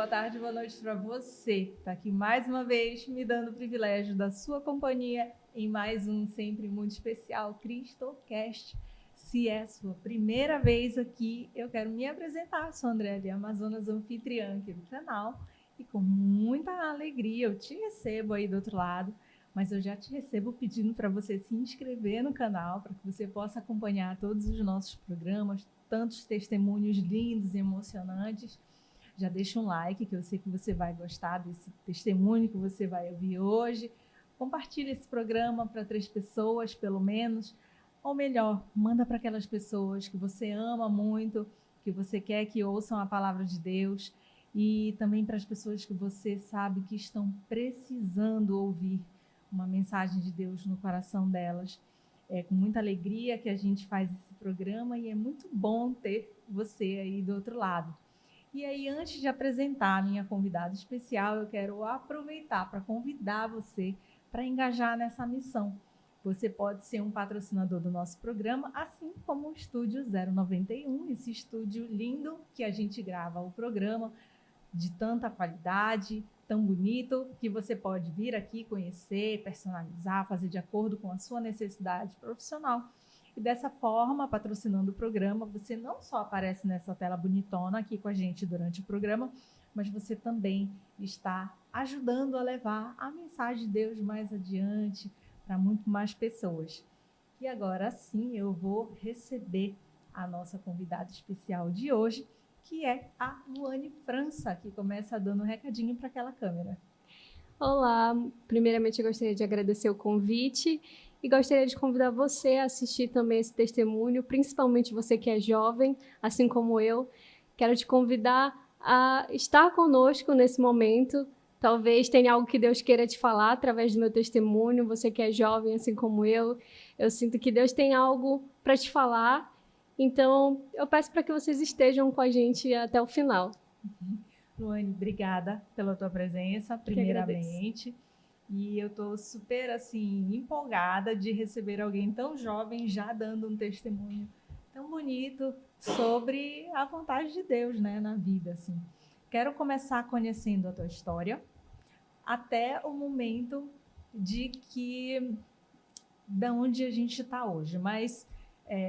tarde, boa noite para você, que está aqui mais uma vez me dando o privilégio da sua companhia em mais um sempre muito especial Cristocast. Se é a sua primeira vez aqui, eu quero me apresentar. Sou Andréa de Amazonas, anfitriã aqui do canal, e com muita alegria eu te recebo aí do outro lado, mas eu já te recebo pedindo para você se inscrever no canal, para que você possa acompanhar todos os nossos programas, tantos testemunhos lindos e emocionantes. Já deixa um like, que eu sei que você vai gostar desse testemunho que você vai ouvir hoje. Compartilhe esse programa para 3 pessoas, pelo menos. Ou melhor, manda para aquelas pessoas que você ama muito, que você quer que ouçam a palavra de Deus. E também para as pessoas que você sabe que estão precisando ouvir uma mensagem de Deus no coração delas. É com muita alegria que a gente faz esse programa e é muito bom ter você aí do outro lado. E aí, antes de apresentar a minha convidada especial, eu quero aproveitar para convidar você para engajar nessa missão. Você pode ser um patrocinador do nosso programa, assim como o Estúdio 091, esse estúdio lindo que a gente grava o programa, de tanta qualidade, tão bonito, que você pode vir aqui conhecer, personalizar, fazer de acordo com a sua necessidade profissional. E dessa forma, patrocinando o programa, você não só aparece nessa tela bonitona aqui com a gente durante o programa, mas você também está ajudando a levar a mensagem de Deus mais adiante para muito mais pessoas. E agora sim, eu vou receber a nossa convidada especial de hoje, que é a Luane França, que começa dando um recadinho para aquela câmera. Olá, primeiramente eu gostaria de agradecer o convite e gostaria de convidar você a assistir também esse testemunho, principalmente você que é jovem, assim como eu. Quero te convidar a estar conosco nesse momento. Talvez tenha algo que Deus queira te falar através do meu testemunho. Você que é jovem, assim como eu sinto que Deus tem algo para te falar. Então, eu peço para que vocês estejam com a gente até o final. Luane, obrigada pela tua presença, primeiramente. E eu estou super, assim, empolgada de receber alguém tão jovem já dando um testemunho tão bonito sobre a vontade de Deus, né, na vida, assim. Quero começar conhecendo a tua história até o momento da onde a gente está hoje, mas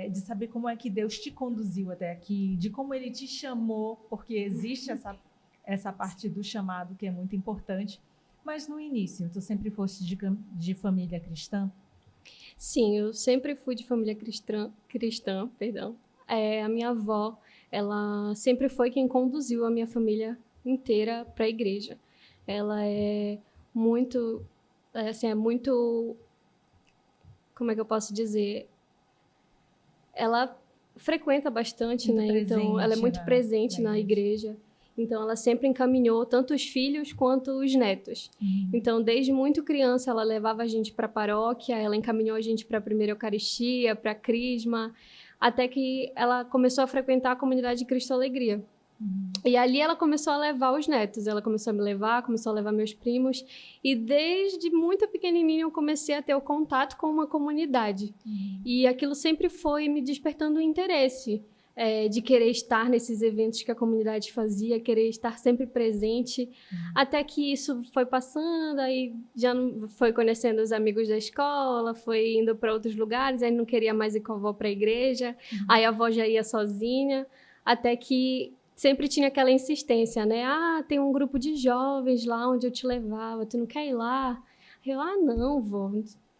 de saber como é que Deus te conduziu até aqui, de como Ele te chamou, porque existe essa parte do chamado que é muito importante. Mas no início, tu sempre foste de família cristã? Sim, eu sempre fui de família cristã, perdão. A minha avó, ela sempre foi quem conduziu a minha família inteira para a igreja. Ela é muito, como é que eu posso dizer? Ela frequenta bastante, muito né? Então, ela é muito presente na igreja. Então, ela sempre encaminhou tanto os filhos quanto os netos. Então, desde muito criança, ela levava a gente para a paróquia, ela encaminhou a gente para a primeira Eucaristia, para a Crisma, até que ela começou a frequentar a comunidade de Cristo Alegria. E ali ela começou a levar os netos, ela começou a me levar, começou a levar meus primos, e desde muito pequenininho eu comecei a ter o contato com uma comunidade. E aquilo sempre foi me despertando o interesse. De querer estar nesses eventos que a comunidade fazia, querer estar sempre presente, até que isso foi passando, aí já foi conhecendo os amigos da escola, foi indo para outros lugares, aí não queria mais ir com a avó para a igreja, aí a avó já ia sozinha, até que sempre tinha aquela insistência, né? Ah, tem um grupo de jovens lá onde eu te levava, tu não quer ir lá? Eu, não, vó,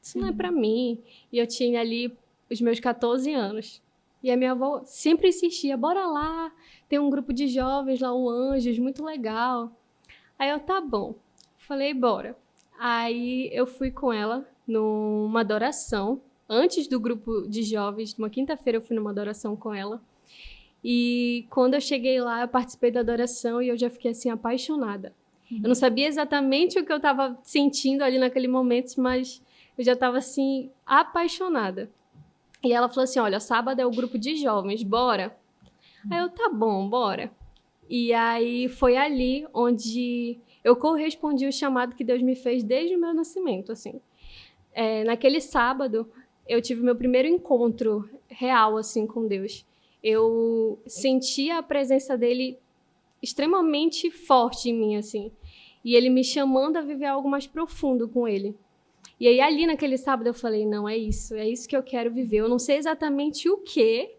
isso não é para mim. E eu tinha ali os meus 14 anos. E a minha avó sempre insistia, bora lá, tem um grupo de jovens lá, o Anjos, muito legal. Aí eu, tá bom. Falei, bora. Aí eu fui com ela numa adoração, antes do grupo de jovens, numa quinta-feira eu fui numa adoração com ela. E quando eu cheguei lá, eu participei da adoração e eu já fiquei assim, apaixonada. Eu não sabia exatamente o que eu estava sentindo ali naquele momento, mas eu já estava assim, apaixonada. E ela falou assim, olha, sábado é o grupo de jovens, bora? Aí eu, tá bom, bora. E aí foi ali onde eu correspondi o chamado que Deus me fez desde o meu nascimento, assim. Naquele sábado, eu tive meu primeiro encontro real, assim, com Deus. Eu sentia a presença dele extremamente forte em mim, assim. E ele me chamando a viver algo mais profundo com ele. E aí, ali naquele sábado, eu falei, não, é isso que eu quero viver. Eu não sei exatamente o que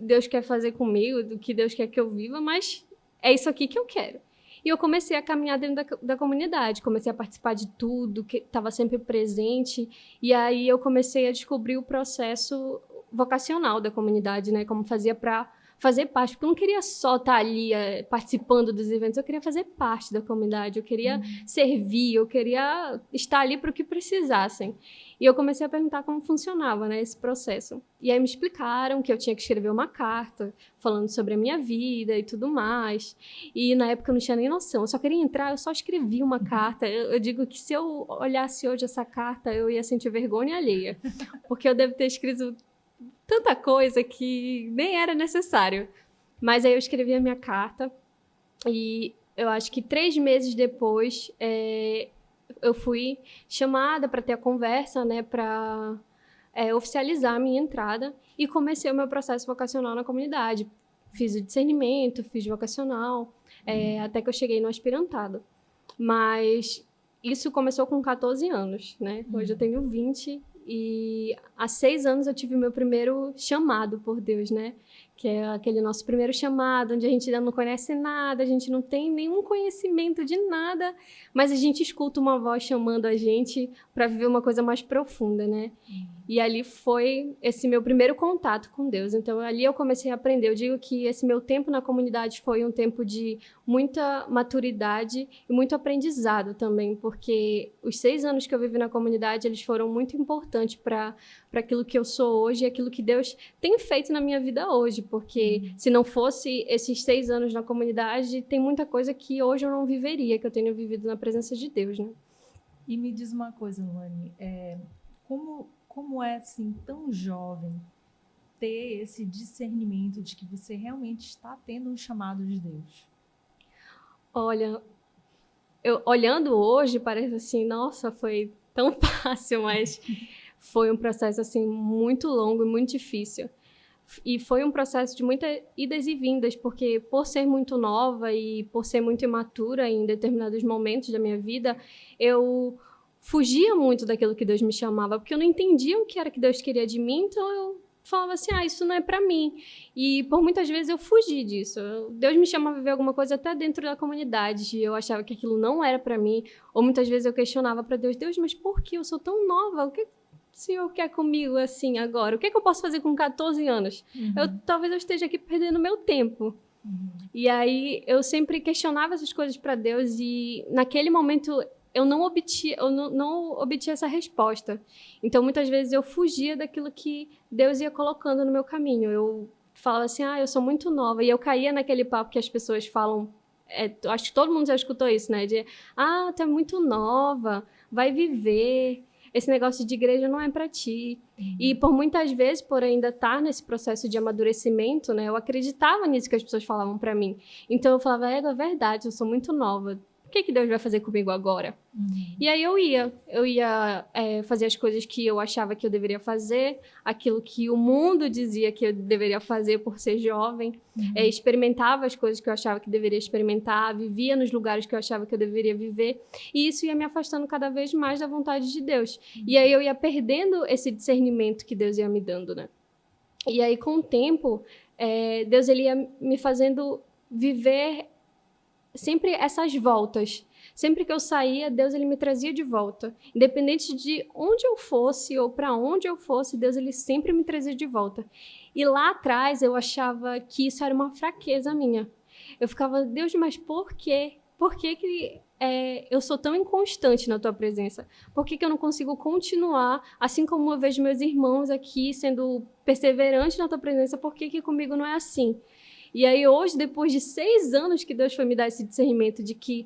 Deus quer fazer comigo, do que Deus quer que eu viva, mas é isso aqui que eu quero. E eu comecei a caminhar dentro da comunidade, comecei a participar de tudo, que estava sempre presente. E aí eu comecei a descobrir o processo vocacional da comunidade, né? Como fazia para fazer parte, porque eu não queria só estar ali participando dos eventos, eu queria fazer parte da comunidade, eu queria servir, eu queria estar ali para o que precisassem. E eu comecei a perguntar como funcionava, né, esse processo. E aí me explicaram que eu tinha que escrever uma carta falando sobre a minha vida e tudo mais. E na época eu não tinha nem noção, eu só queria entrar, eu só escrevi uma carta. Eu digo que se eu olhasse hoje essa carta, eu ia sentir vergonha alheia, porque eu devo ter escrito tanta coisa que nem era necessário. Mas aí eu escrevi a minha carta e eu acho que 3 meses depois eu fui chamada para ter a conversa, né, para oficializar a minha entrada e comecei o meu processo vocacional na comunidade. Fiz o discernimento, fiz vocacional, até que eu cheguei no aspirantado. Mas isso começou com 14 anos, né? Hoje eu tenho 20 e há 6 anos eu tive o meu primeiro chamado por Deus, né? Que é aquele nosso primeiro chamado, onde a gente ainda não conhece nada, a gente não tem nenhum conhecimento de nada, mas a gente escuta uma voz chamando a gente para viver uma coisa mais profunda, né? E ali foi esse meu primeiro contato com Deus. Então, ali eu comecei a aprender. Eu digo que esse meu tempo na comunidade foi um tempo de muita maturidade e muito aprendizado também, porque os 6 anos que eu vivi na comunidade, eles foram muito importantes para aquilo que eu sou hoje e aquilo que Deus tem feito na minha vida hoje, porque se não fosse esses 6 anos na comunidade, tem muita coisa que hoje eu não viveria, que eu tenho vivido na presença de Deus, né? E me diz uma coisa, Luane, como é, assim, tão jovem, ter esse discernimento de que você realmente está tendo um chamado de Deus? Olha, olhando hoje, parece assim, nossa, foi tão fácil, mas foi um processo, assim, muito longo e muito difícil. E foi um processo de muitas idas e vindas, porque por ser muito nova e por ser muito imatura em determinados momentos da minha vida, eu fugia muito daquilo que Deus me chamava, porque eu não entendia o que era que Deus queria de mim, então eu falava assim, isso não é para mim. E por muitas vezes eu fugi disso. Deus me chamava a viver alguma coisa até dentro da comunidade, e eu achava que aquilo não era para mim, ou muitas vezes eu questionava para Deus, mas por que eu sou tão nova? O que o Senhor quer comigo assim agora? O que eu posso fazer com 14 anos? Talvez eu esteja aqui perdendo meu tempo. E aí eu sempre questionava essas coisas para Deus, e naquele momento eu não obtia essa resposta. Então, muitas vezes eu fugia daquilo que Deus ia colocando no meu caminho. Eu falava assim, eu sou muito nova. E eu caía naquele papo que as pessoas falam, acho que todo mundo já escutou isso, né? De, tu é muito nova, vai viver. Esse negócio de igreja não é para ti. E por muitas vezes, por ainda estar nesse processo de amadurecimento, né? Eu acreditava nisso que as pessoas falavam para mim. Então, eu falava, é verdade, eu sou muito nova. O que Deus vai fazer comigo agora? E aí eu ia fazer as coisas que eu achava que eu deveria fazer, aquilo que o mundo dizia que eu deveria fazer por ser jovem, experimentava as coisas que eu achava que deveria experimentar, vivia nos lugares que eu achava que eu deveria viver, e isso ia me afastando cada vez mais da vontade de Deus. E aí eu ia perdendo esse discernimento que Deus ia me dando, né? E aí, com o tempo, Deus ele ia me fazendo viver sempre essas voltas. Sempre que eu saía, Deus ele me trazia de volta. Independente de onde eu fosse ou para onde eu fosse, Deus ele sempre me trazia de volta. E lá atrás eu achava que isso era uma fraqueza minha. Eu ficava, Deus, mas por quê? Por que eu sou tão inconstante na tua presença? Por que eu não consigo continuar, assim como eu vejo meus irmãos aqui sendo perseverantes na tua presença, por que comigo não é assim? E aí hoje, depois de 6 anos que Deus foi me dar esse discernimento de que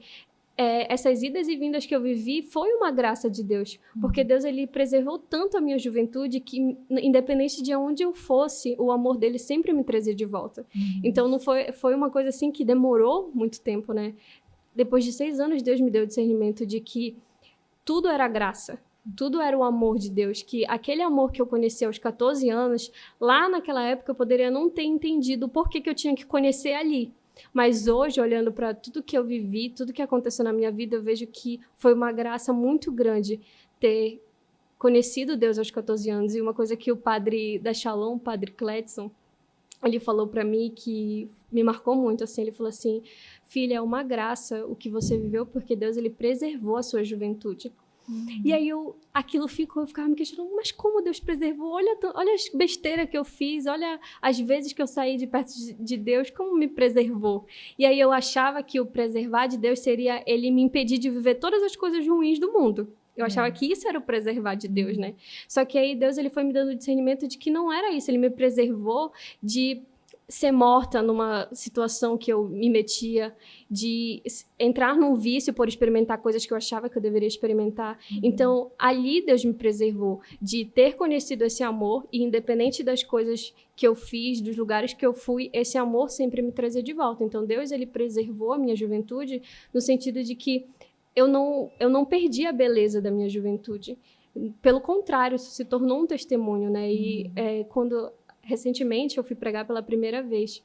essas idas e vindas que eu vivi foi uma graça de Deus, porque Deus ele preservou tanto a minha juventude que, independente de onde eu fosse, o amor dele sempre me trazia de volta. Então não foi uma coisa assim que demorou muito tempo, né? Depois de 6 anos, Deus me deu o discernimento de que tudo era graça. Tudo era o amor de Deus, que aquele amor que eu conheci aos 14 anos, lá naquela época eu poderia não ter entendido por que eu tinha que conhecer ali. Mas hoje, olhando para tudo que eu vivi, tudo que aconteceu na minha vida, eu vejo que foi uma graça muito grande ter conhecido Deus aos 14 anos. E uma coisa que o padre da Shalom, o padre Cledson, ele falou para mim que me marcou muito, assim, ele falou assim: filha, é uma graça o que você viveu, porque Deus, ele preservou a sua juventude. E aí eu ficava me questionando, mas como Deus preservou? Olha as besteiras que eu fiz, olha as vezes que eu saí de perto de Deus, como me preservou. E aí eu achava que o preservar de Deus seria ele me impedir de viver todas as coisas ruins do mundo. Eu achava que isso era o preservar de Deus, né? Só que aí Deus, ele foi me dando o discernimento de que não era isso. Ele me preservou de ser morta numa situação que eu me metia, de entrar num vício por experimentar coisas que eu achava que eu deveria experimentar. Então, ali Deus me preservou de ter conhecido esse amor e, independente das coisas que eu fiz, dos lugares que eu fui, esse amor sempre me trazia de volta. Então, Deus, ele preservou a minha juventude no sentido de que eu não perdi a beleza da minha juventude. Pelo contrário, isso se tornou um testemunho, né? E recentemente eu fui pregar pela primeira vez.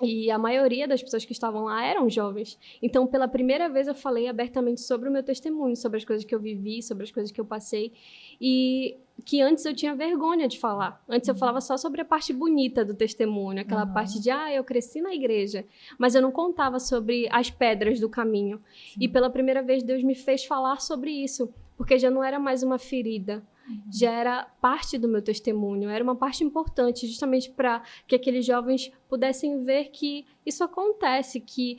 E a maioria das pessoas que estavam lá eram jovens. Então, pela primeira vez, eu falei abertamente sobre o meu testemunho, sobre as coisas que eu vivi, sobre as coisas que eu passei. E que antes eu tinha vergonha de falar. Antes eu falava só sobre a parte bonita do testemunho, aquela parte de, eu cresci na igreja. Mas eu não contava sobre as pedras do caminho. E pela primeira vez, Deus me fez falar sobre isso, porque já não era mais uma ferida. Já era parte do meu testemunho, era uma parte importante, justamente para que aqueles jovens pudessem ver que isso acontece, que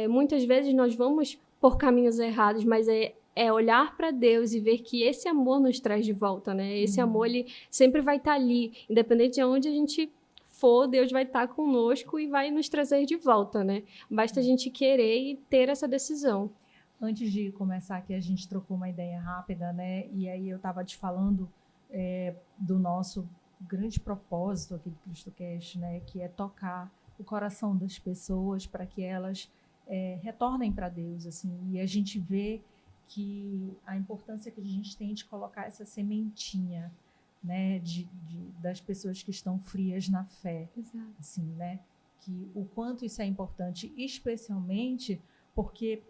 muitas vezes nós vamos por caminhos errados, mas é olhar para Deus e ver que esse amor nos traz de volta, né? Esse amor, ele sempre vai estar ali, independente de onde a gente for, Deus vai estar conosco e vai nos trazer de volta, né? Basta a gente querer e ter essa decisão. Antes de começar aqui, a gente trocou uma ideia rápida, né? E aí eu estava te falando do nosso grande propósito aqui do CristoCast, né? Que é tocar o coração das pessoas para que elas retornem para Deus, assim. E a gente vê que a importância que a gente tem de colocar essa sementinha, né? Das pessoas que estão frias na fé. Exato. Assim, né? Que o quanto isso é importante, especialmente porque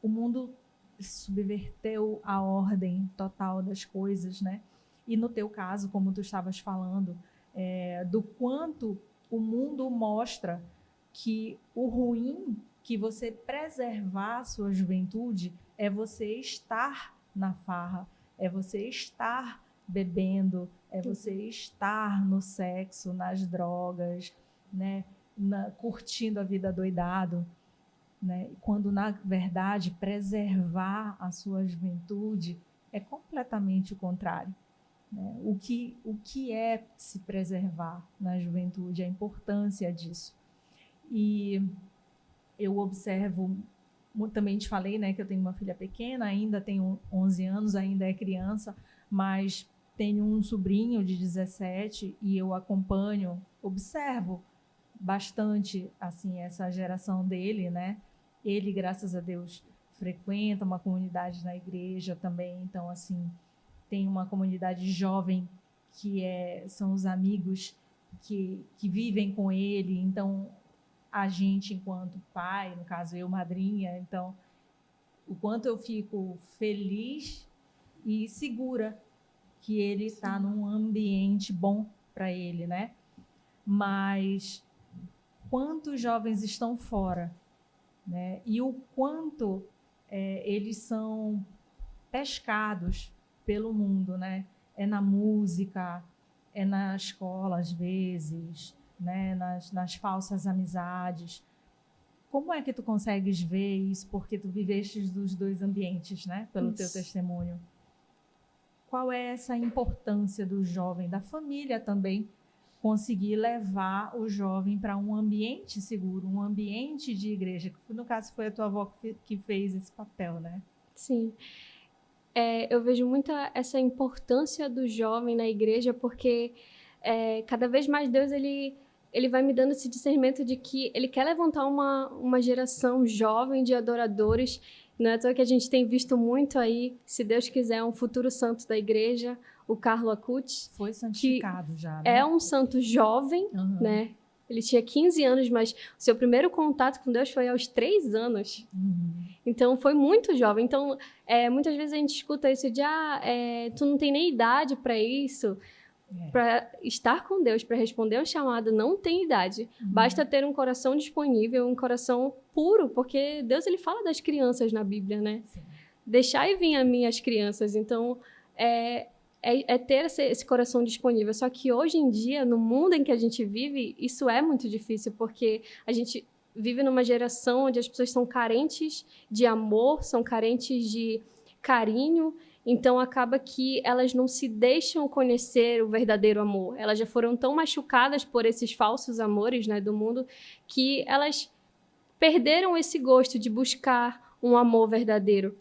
o mundo subverteu a ordem total das coisas, né? E no teu caso, como tu estavas falando, do quanto o mundo mostra que o ruim, que você preservar a sua juventude, é você estar na farra, é você estar bebendo, é você estar no sexo, nas drogas, né? Curtindo a vida doidado. Né? Quando, na verdade, preservar a sua juventude é completamente o contrário. Né? O que é se preservar na juventude, a importância disso. E eu observo, também te falei, né, que eu tenho uma filha pequena, ainda tenho 11 anos, ainda é criança, mas tenho um sobrinho de 17 e eu acompanho, observo bastante assim essa geração dele, né? Ele, graças a Deus, frequenta uma comunidade na igreja também, então assim, tem uma comunidade jovem que são os amigos que vivem com ele, então a gente enquanto pai, no caso eu, madrinha, então o quanto eu fico feliz e segura que ele está num ambiente bom para ele, né? Mas quantos jovens estão fora, né? E o quanto eles são pescados pelo mundo, né? É na música, é na escola às vezes, né? Nas falsas amizades. Como é que tu consegues ver isso? Porque tu viveste dos dois ambientes, né? Pelo teu testemunho. Qual é essa importância do jovem, da família também, conseguir levar o jovem para um ambiente seguro, um ambiente de igreja? No caso, foi a tua avó que fez esse papel, né? Sim. Eu vejo muito essa importância do jovem na igreja, porque cada vez mais Deus, ele vai me dando esse discernimento de que ele quer levantar uma geração jovem de adoradores. Não é à toa que a gente tem visto muito aí, se Deus quiser, um futuro santo da igreja, o Carlo Acutis. Foi santificado já, né? É um santo jovem, né? Ele tinha 15 anos, mas o seu primeiro contato com Deus foi aos 3 anos. Então, foi muito jovem. Então, muitas vezes a gente escuta isso de, tu não tem nem idade para isso. Para estar com Deus, para responder ao chamado, não tem idade. Basta ter um coração disponível, um coração puro, porque Deus, ele fala das crianças na Bíblia, né? Sim. Deixai vir a mim as crianças. Então, ter esse coração disponível. Só que hoje em dia, no mundo em que a gente vive, isso é muito difícil, porque a gente vive numa geração onde as pessoas são carentes de amor, são carentes de carinho, então acaba que elas não se deixam conhecer o verdadeiro amor. Elas já foram tão machucadas por esses falsos amores, né, do mundo, que elas perderam esse gosto de buscar um amor verdadeiro.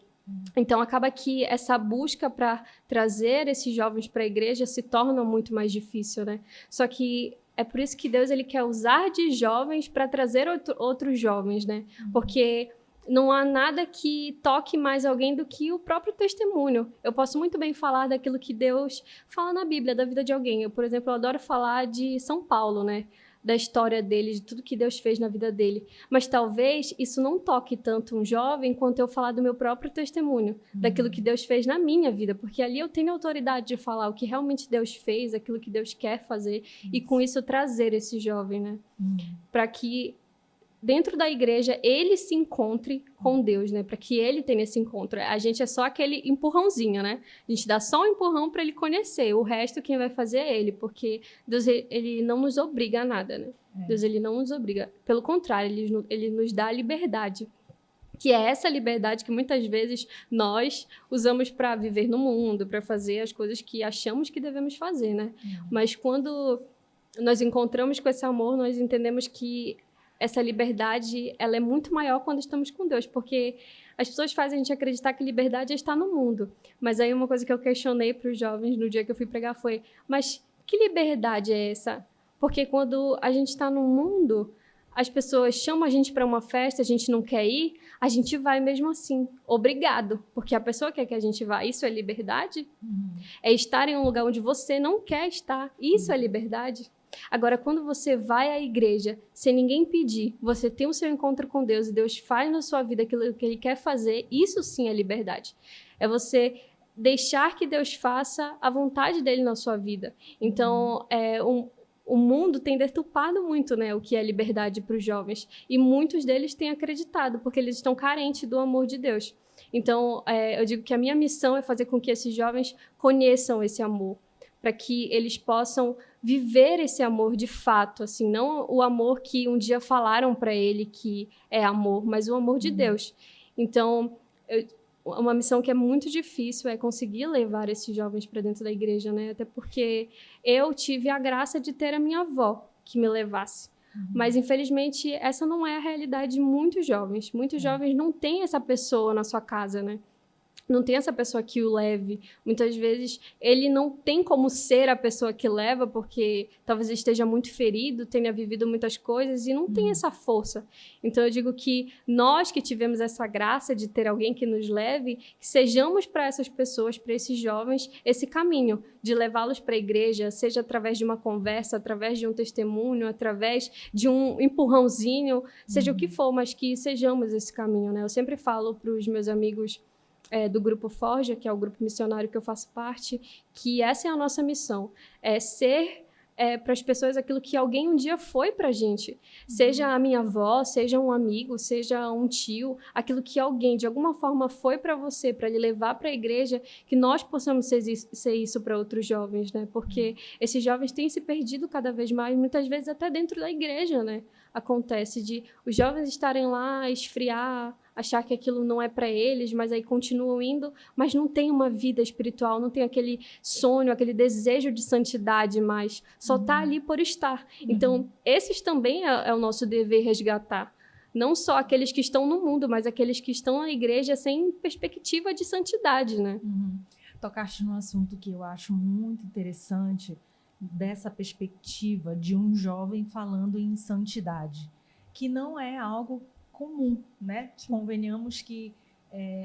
Então, acaba que essa busca para trazer esses jovens para a igreja se torna muito mais difícil, né? Só que é por isso que Deus, ele quer usar de jovens para trazer outros jovens, né? Porque não há nada que toque mais alguém do que o próprio testemunho. Eu posso muito bem falar daquilo que Deus fala na Bíblia, da vida de alguém. Eu, por exemplo, adoro falar de São Paulo, né? Da história dele, de tudo que Deus fez na vida dele. Mas talvez isso não toque tanto um jovem quanto eu falar do meu próprio testemunho, daquilo que Deus fez na minha vida, porque ali eu tenho autoridade de falar o que realmente Deus fez, aquilo que Deus quer fazer, e com isso trazer esse jovem, né? Para que dentro da igreja ele se encontre com Deus, né? Para que ele tenha esse encontro. A gente é só aquele empurrãozinho, né? A gente dá só um empurrão para ele conhecer. O resto quem vai fazer é ele, porque Deus, ele não nos obriga a nada, né? Deus, ele não nos obriga. Pelo contrário, ele nos dá a liberdade. Que é essa liberdade que muitas vezes nós usamos para viver no mundo, para fazer as coisas que achamos que devemos fazer, né? Mas quando nós encontramos com esse amor, nós entendemos que essa liberdade, ela é muito maior quando estamos com Deus, porque as pessoas fazem a gente acreditar que liberdade é estar no mundo. Mas aí uma coisa que eu questionei para os jovens no dia que eu fui pregar foi, mas que liberdade é essa? Porque quando a gente está no mundo, as pessoas chamam a gente para uma festa, a gente não quer ir, a gente vai mesmo assim, obrigado, porque a pessoa quer que a gente vá. Isso é liberdade? É estar em um lugar onde você não quer estar. Isso é liberdade? Agora, quando você vai à igreja, sem ninguém pedir, você tem o seu encontro com Deus e Deus faz na sua vida aquilo que Ele quer fazer, isso sim é liberdade. É você deixar que Deus faça a vontade dEle na sua vida. Então, o mundo tem deturpado muito, né, o que é liberdade para os jovens. E muitos deles têm acreditado, porque eles estão carentes do amor de Deus. Então, eu digo que a minha missão é fazer com que esses jovens conheçam esse amor, para que eles possam viver esse amor de fato, assim, não o amor que um dia falaram para ele que é amor, mas o amor de Deus. Então, uma missão que é muito difícil é conseguir levar esses jovens para dentro da igreja, né? Até porque eu tive a graça de ter a minha avó que me levasse. Mas, infelizmente, essa não é a realidade de muitos jovens. Muitos jovens não têm essa pessoa na sua casa, né? Não tem essa pessoa que o leve. Muitas vezes ele não tem como ser a pessoa que leva, porque talvez esteja muito ferido, tenha vivido muitas coisas e não tem essa força. Então eu digo que nós que tivemos essa graça de ter alguém que nos leve, que sejamos para essas pessoas, para esses jovens, esse caminho de levá-los para a igreja, seja através de uma conversa, através de um testemunho, através de um empurrãozinho, seja o que for, mas que sejamos esse caminho, né? Eu sempre falo para os meus amigos do Grupo Forja, que é o grupo missionário que eu faço parte, que essa é a nossa missão, é ser para as pessoas aquilo que alguém um dia foi para a gente, seja a minha avó, seja um amigo, seja um tio, aquilo que alguém de alguma forma foi para você, para lhe levar para a igreja, que nós possamos ser isso para outros jovens, né? Porque esses jovens têm se perdido cada vez mais, muitas vezes até dentro da igreja, né? Acontece de os jovens estarem lá, esfriar, achar que aquilo não é para eles, mas aí continuam indo, mas não tem uma vida espiritual, não tem aquele sonho, aquele desejo de santidade mais, só está ali por estar. Então, esses também é o nosso dever resgatar. Não só aqueles que estão no mundo, mas aqueles que estão na igreja sem perspectiva de santidade, né? Tocaste num assunto que eu acho muito interessante, dessa perspectiva de um jovem falando em santidade, que não é algo comum, né? Convenhamos que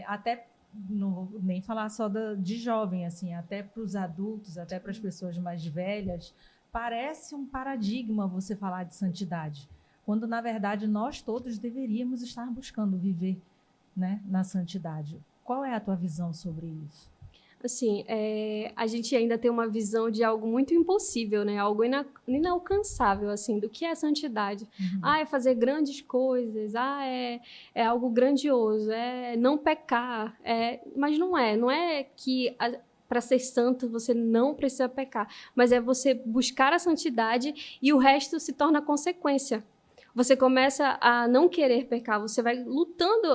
até não vou nem falar só de jovem, assim, até para os adultos, até para as pessoas mais velhas, parece um paradigma você falar de santidade, quando, na verdade, nós todos deveríamos estar buscando viver, né, na santidade. Qual é a tua visão sobre isso? Assim, a gente ainda tem uma visão de algo muito impossível, né? Algo inalcançável, assim, do que é santidade. É fazer grandes coisas, é algo grandioso, é não pecar. Mas não é que para ser santo você não precisa pecar, mas é você buscar a santidade e o resto se torna consequência. Você começa a não querer pecar, você vai lutando,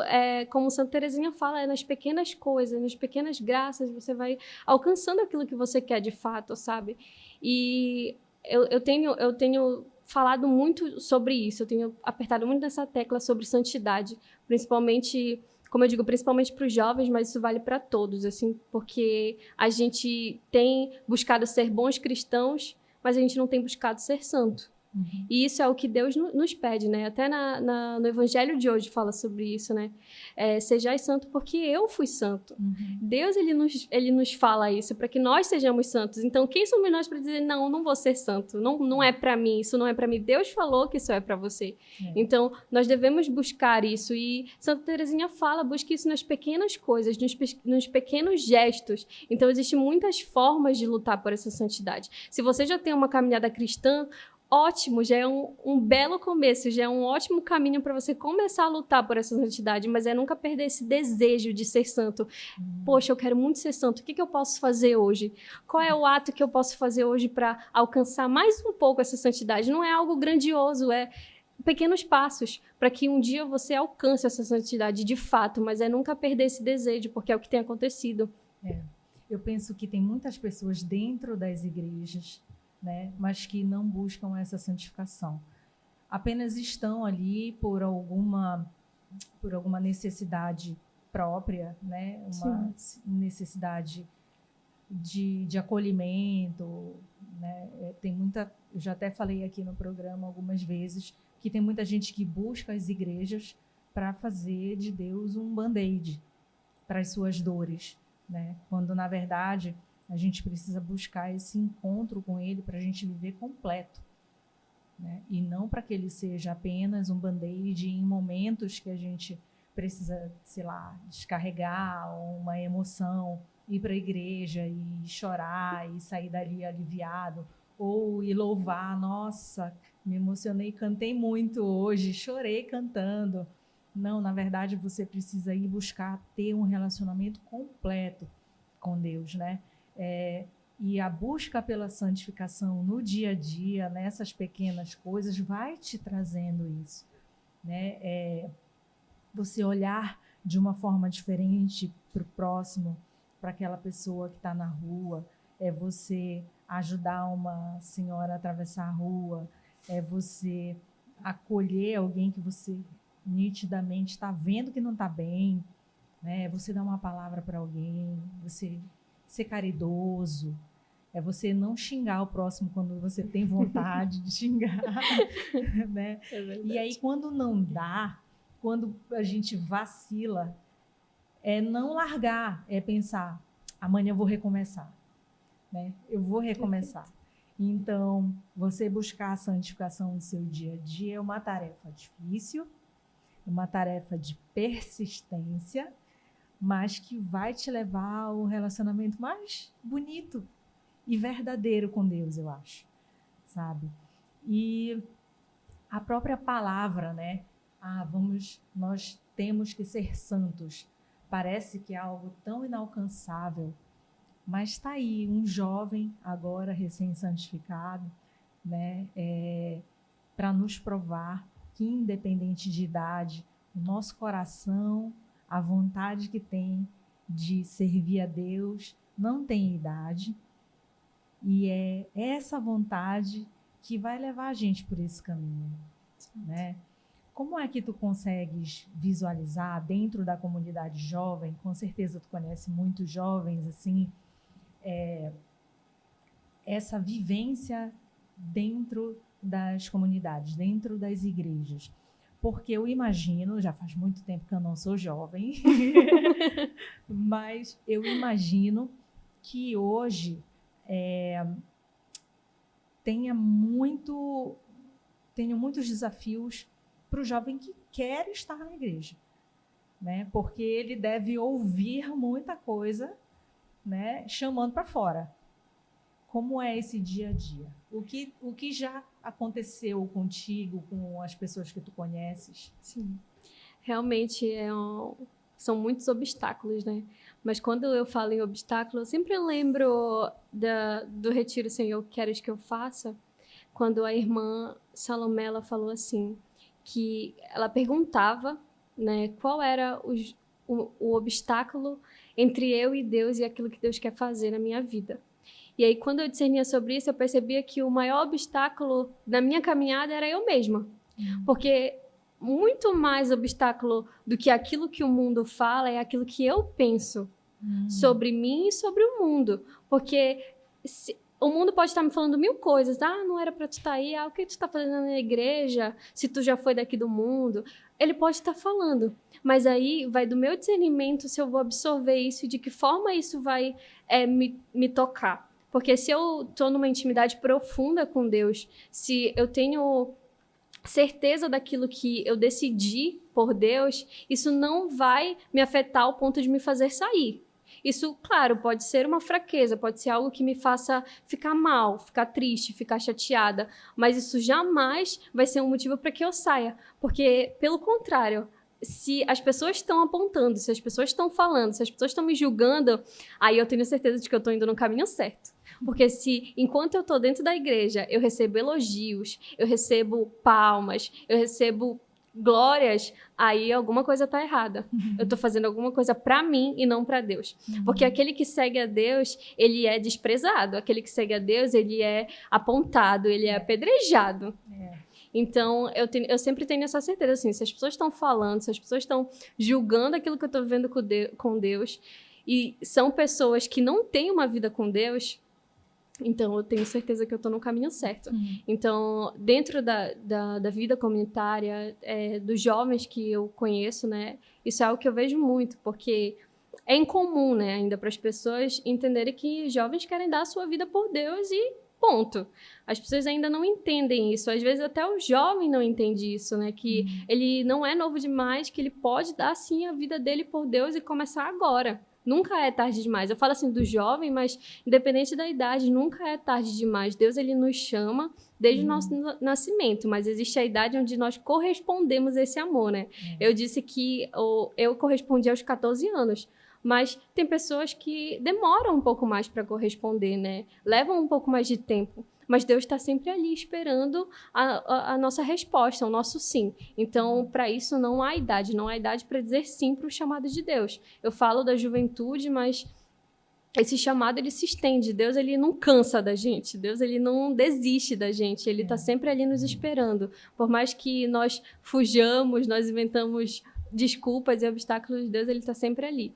como Santa Teresinha fala, nas pequenas coisas, nas pequenas graças, você vai alcançando aquilo que você quer de fato, sabe? E eu tenho falado muito sobre isso, eu tenho apertado muito nessa tecla sobre santidade, principalmente, como eu digo, principalmente para os jovens, mas isso vale para todos, assim, porque a gente tem buscado ser bons cristãos, mas a gente não tem buscado ser santo. E isso é o que Deus nos pede, né? Até no Evangelho de hoje fala sobre isso, né? Sejais santo porque eu fui santo. Deus, ele nos fala isso para que nós sejamos santos. Então, quem somos nós para dizer, não vou ser santo? Não é para mim, isso não é para mim. Deus falou que isso é para você. Então, nós devemos buscar isso. E Santa Teresinha fala, busque isso nas pequenas coisas, nos pequenos gestos. Então, existem muitas formas de lutar por essa santidade. Se você já tem uma caminhada cristã, ótimo, já é um belo começo, já é um ótimo caminho para você começar a lutar por essa santidade, mas nunca perder esse desejo de ser santo. Poxa, eu quero muito ser santo, o que eu posso fazer hoje? Qual é o ato que eu posso fazer hoje para alcançar mais um pouco essa santidade? Não é algo grandioso, é pequenos passos para que um dia você alcance essa santidade de fato, mas nunca perder esse desejo, porque é o que tem acontecido. Eu penso que tem muitas pessoas dentro das igrejas, né, mas que não buscam essa santificação. Apenas estão ali por alguma necessidade própria, né, uma necessidade de acolhimento, né? Eu já até falei aqui no programa algumas vezes que tem muita gente que busca as igrejas para fazer de Deus um band-aid para as suas dores, né? Quando, na verdade, a gente precisa buscar esse encontro com ele para a gente viver completo, né? E não para que ele seja apenas um band-aid em momentos que a gente precisa, sei lá, descarregar uma emoção, ir para a igreja e chorar e sair dali aliviado, ou ir louvar, nossa, me emocionei, cantei muito hoje, chorei cantando. Não, na verdade, você precisa ir buscar ter um relacionamento completo com Deus, né? E a busca pela santificação no dia a dia, nessas pequenas coisas, vai te trazendo isso, né? Você olhar de uma forma diferente para o próximo, para aquela pessoa que está na rua, você ajudar uma senhora a atravessar a rua, você acolher alguém que você nitidamente está vendo que não está bem, né? Você dar uma palavra para alguém, você ser caridoso, você não xingar o próximo quando você tem vontade de xingar, né? E aí, quando não dá, quando a gente vacila, não largar, pensar, amanhã eu vou recomeçar, né? Eu vou recomeçar. Então, você buscar a santificação no seu dia a dia é uma tarefa difícil, uma tarefa de persistência, mas que vai te levar ao relacionamento mais bonito e verdadeiro com Deus, eu acho, sabe? E a própria palavra, né? Nós temos que ser santos. Parece que é algo tão inalcançável, mas está aí um jovem agora recém-santificado, né? Para nos provar que, independente de idade, o nosso coração, a vontade que tem de servir a Deus não tem idade, e é essa vontade que vai levar a gente por esse caminho, né? Como é que tu consegues visualizar dentro da comunidade jovem? Com certeza tu conhece muitos jovens, assim, essa vivência dentro das comunidades, dentro das igrejas. Porque eu imagino, já faz muito tempo que eu não sou jovem, mas eu imagino que hoje tenho muitos desafios para o jovem que quer estar na igreja, né? Porque ele deve ouvir muita coisa, né? Chamando para fora. Como é esse dia a dia? O que já aconteceu contigo, com as pessoas que tu conheces? Sim. Realmente são muitos obstáculos, né? Mas quando eu falo em obstáculo, eu sempre lembro do Retiro Senhor, queres que eu faça? Quando a irmã Salomé, ela falou assim, que ela perguntava, né, qual era o obstáculo entre eu e Deus e aquilo que Deus quer fazer na minha vida. E aí, quando eu discernia sobre isso, eu percebia que o maior obstáculo da minha caminhada era eu mesma. Porque muito mais obstáculo do que aquilo que o mundo fala é aquilo que eu penso sobre mim e sobre o mundo. Porque o mundo pode estar me falando mil coisas. Não era para tu estar aí. O que tu está fazendo na igreja? Se tu já foi daqui do mundo. Ele pode estar falando. Mas aí vai do meu discernimento se eu vou absorver isso e de que forma isso vai me tocar. Porque se eu estou numa intimidade profunda com Deus, se eu tenho certeza daquilo que eu decidi por Deus, isso não vai me afetar ao ponto de me fazer sair. Isso, claro, pode ser uma fraqueza, pode ser algo que me faça ficar mal, ficar triste, ficar chateada, mas isso jamais vai ser um motivo para que eu saia, porque, pelo contrário, se as pessoas estão apontando, se as pessoas estão falando, se as pessoas estão me julgando, aí eu tenho certeza de que eu estou indo no caminho certo. Porque se, enquanto eu estou dentro da igreja, eu recebo elogios, eu recebo palmas, eu recebo glórias, aí alguma coisa está errada. Eu estou fazendo alguma coisa para mim e não para Deus. Porque aquele que segue a Deus, ele é desprezado. Aquele que segue a Deus, ele é apontado, ele é apedrejado. Então, eu sempre tenho essa certeza, assim, se as pessoas estão falando, se as pessoas estão julgando aquilo que eu estou vivendo com Deus, e são pessoas que não têm uma vida com Deus, então eu tenho certeza que eu estou no caminho certo. Então, dentro da vida comunitária, dos jovens que eu conheço, né, isso é algo que eu vejo muito, porque é incomum, né, ainda para as pessoas entenderem que jovens querem dar a sua vida por Deus e ponto. As pessoas ainda não entendem isso. Às vezes até o jovem não entende isso, né? Que ele não é novo demais, que ele pode dar, sim, a vida dele por Deus e começar agora. Nunca é tarde demais. Eu falo assim do jovem, mas independente da idade, nunca é tarde demais. Deus, ele nos chama desde o nosso nascimento, mas existe a idade onde nós correspondemos a esse amor, né? Eu disse que eu correspondi aos 14 anos. Mas tem pessoas que demoram um pouco mais para corresponder, né? Levam um pouco mais de tempo. Mas Deus está sempre ali esperando a nossa resposta, o nosso sim. Então, para isso, não há idade. Não há idade para dizer sim para o chamado de Deus. Eu falo da juventude, mas esse chamado, ele se estende. Deus, ele não cansa da gente. Deus, ele não desiste da gente. Ele está sempre ali nos esperando. Por mais que nós fujamos, nós inventamos desculpas e obstáculos, Deus, ele está sempre ali.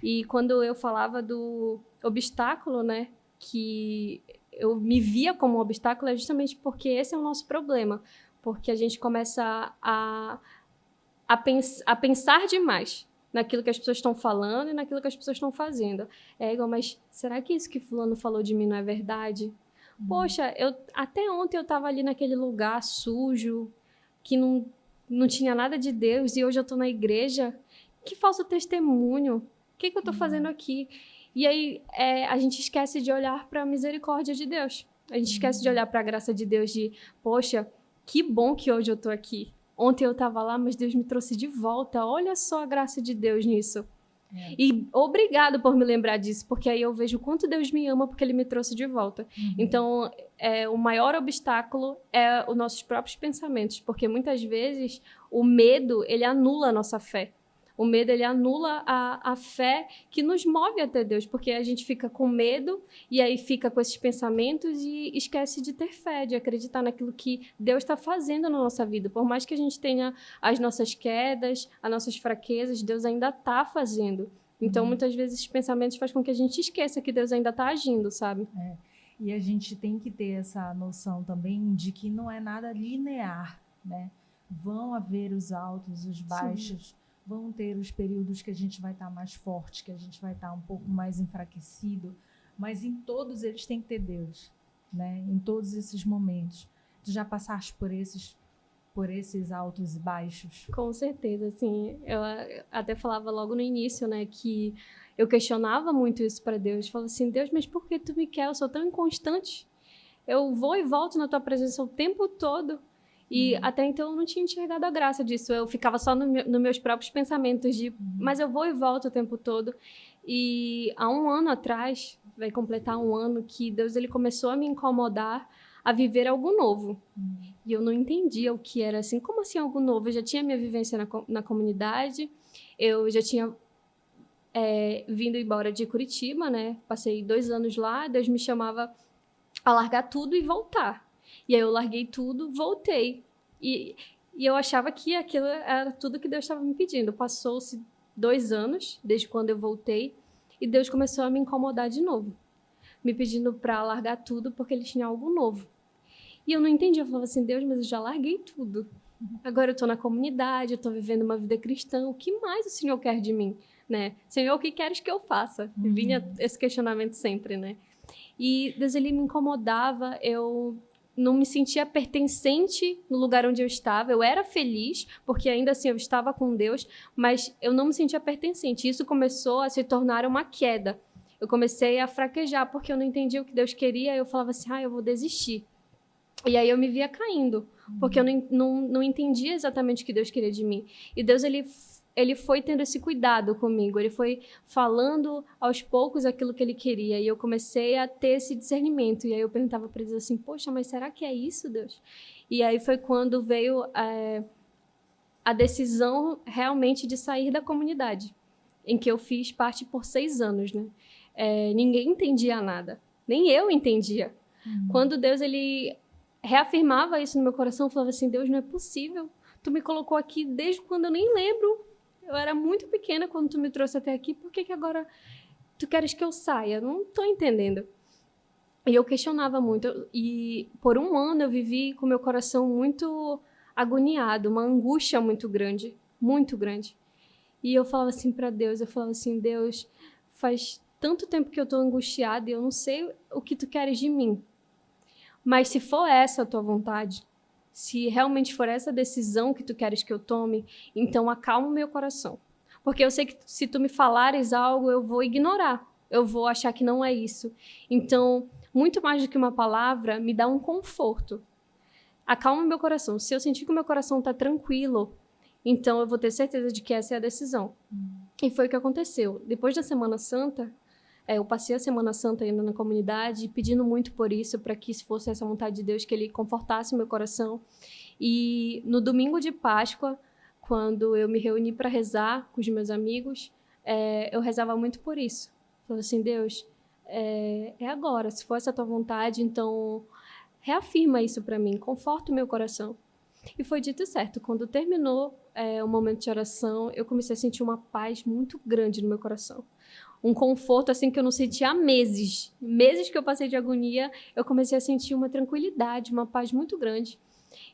E quando eu falava do obstáculo, né, que eu me via como um obstáculo, é justamente porque esse é o nosso problema. Porque a gente começa a pensar demais naquilo que as pessoas estão falando e naquilo que as pessoas estão fazendo. Igual, mas será que isso que fulano falou de mim não é verdade? Poxa, até ontem eu estava ali naquele lugar sujo, que não tinha nada de Deus, e hoje eu estou na igreja. Que falso testemunho! O que eu estou fazendo aqui? E aí a gente esquece de olhar para a misericórdia de Deus. A gente esquece de olhar para a graça de Deus poxa, que bom que hoje eu estou aqui. Ontem eu estava lá, mas Deus me trouxe de volta. Olha só a graça de Deus nisso. E obrigado por me lembrar disso, porque aí eu vejo o quanto Deus me ama porque Ele me trouxe de volta. Então, o maior obstáculo é os nossos próprios pensamentos, porque muitas vezes o medo, ele anula a nossa fé. O medo, ele anula a fé que nos move até Deus, porque a gente fica com medo e aí fica com esses pensamentos e esquece de ter fé, de acreditar naquilo que Deus está fazendo na nossa vida. Por mais que a gente tenha as nossas quedas, as nossas fraquezas, Deus ainda está fazendo. Então, muitas vezes, esses pensamentos fazem com que a gente esqueça que Deus ainda está agindo, sabe? E a gente tem que ter essa noção também de que não é nada linear, né? Vão haver os altos, os baixos. Sim. Vão ter os períodos que a gente vai estar mais forte, que a gente vai estar um pouco mais enfraquecido, mas em todos eles tem que ter Deus. né? Em todos esses momentos. Tu já passaste por esses altos e baixos? Com certeza, assim, eu até falava logo no início, né, que eu questionava muito isso para Deus. Falava assim, Deus, mas por que tu me quer? Eu sou tão inconstante. Eu vou e volto na tua presença o tempo todo. E até então eu não tinha enxergado a graça disso. Eu ficava só nos meus próprios pensamentos de, mas eu vou e volto o tempo todo. E há um ano atrás, vai completar um ano, que Deus ele começou a me incomodar a viver algo novo. E eu não entendia o que era assim. Como assim algo novo? Eu já tinha minha vivência na comunidade, eu já tinha vindo embora de Curitiba, né? Passei 2 anos lá, Deus me chamava a largar tudo e voltar. E aí eu larguei tudo, voltei. E eu achava que aquilo era tudo que Deus estava me pedindo. Passou-se 2 anos, desde quando eu voltei, e Deus começou a me incomodar de novo, me pedindo para largar tudo porque Ele tinha algo novo. E eu não entendi, eu falava assim, Deus, mas eu já larguei tudo. Agora eu estou na comunidade, eu estou vivendo uma vida cristã, o que mais o Senhor quer de mim? Né? Senhor, o que queres que eu faça? Vinha esse questionamento sempre, né? E Deus, Ele me incomodava, eu não me sentia pertencente no lugar onde eu estava. Eu era feliz, porque ainda assim eu estava com Deus, mas eu não me sentia pertencente. Isso começou a se tornar uma queda. Eu comecei a fraquejar, porque eu não entendia o que Deus queria. Eu falava assim, eu vou desistir. E aí eu me via caindo, porque eu não entendia exatamente o que Deus queria de mim. E Deus, ele foi tendo esse cuidado comigo, ele foi falando aos poucos aquilo que ele queria, e eu comecei a ter esse discernimento. E aí eu perguntava para Deus assim, poxa, mas será que é isso, Deus? E aí foi quando veio a decisão realmente de sair da comunidade, em que eu fiz parte por 6 anos, né? Ninguém entendia nada, nem eu entendia. Quando Deus, ele reafirmava isso no meu coração, eu falava assim, Deus, não é possível, tu me colocou aqui desde quando eu nem lembro, eu era muito pequena quando tu me trouxe até aqui, por que agora tu queres que eu saia? Não estou entendendo. E eu questionava muito, e por 1 ano eu vivi com meu coração muito agoniado, uma angústia muito grande, muito grande. E eu falava assim para Deus, Deus, faz tanto tempo que eu estou angustiada e eu não sei o que tu queres de mim. Mas se for essa a tua vontade, se realmente for essa decisão que tu queres que eu tome, então acalma o meu coração. Porque eu sei que se tu me falares algo, eu vou ignorar. Eu vou achar que não é isso. Então, muito mais do que uma palavra, me dá um conforto. Acalma o meu coração. Se eu sentir que o meu coração está tranquilo, então eu vou ter certeza de que essa é a decisão. E foi o que aconteceu. Depois da Semana Santa, eu passei a Semana Santa ainda na comunidade, pedindo muito por isso, para que se fosse essa vontade de Deus, que Ele confortasse meu coração. E no domingo de Páscoa, quando eu me reuni para rezar com os meus amigos, eu rezava muito por isso. Falei assim, Deus, é agora, se for essa tua vontade, então reafirma isso para mim, conforta o meu coração. E foi dito certo. Quando terminou o momento de oração, eu comecei a sentir uma paz muito grande no meu coração. Um conforto assim que eu não sentia há meses. Meses que eu passei de agonia, eu comecei a sentir uma tranquilidade, uma paz muito grande.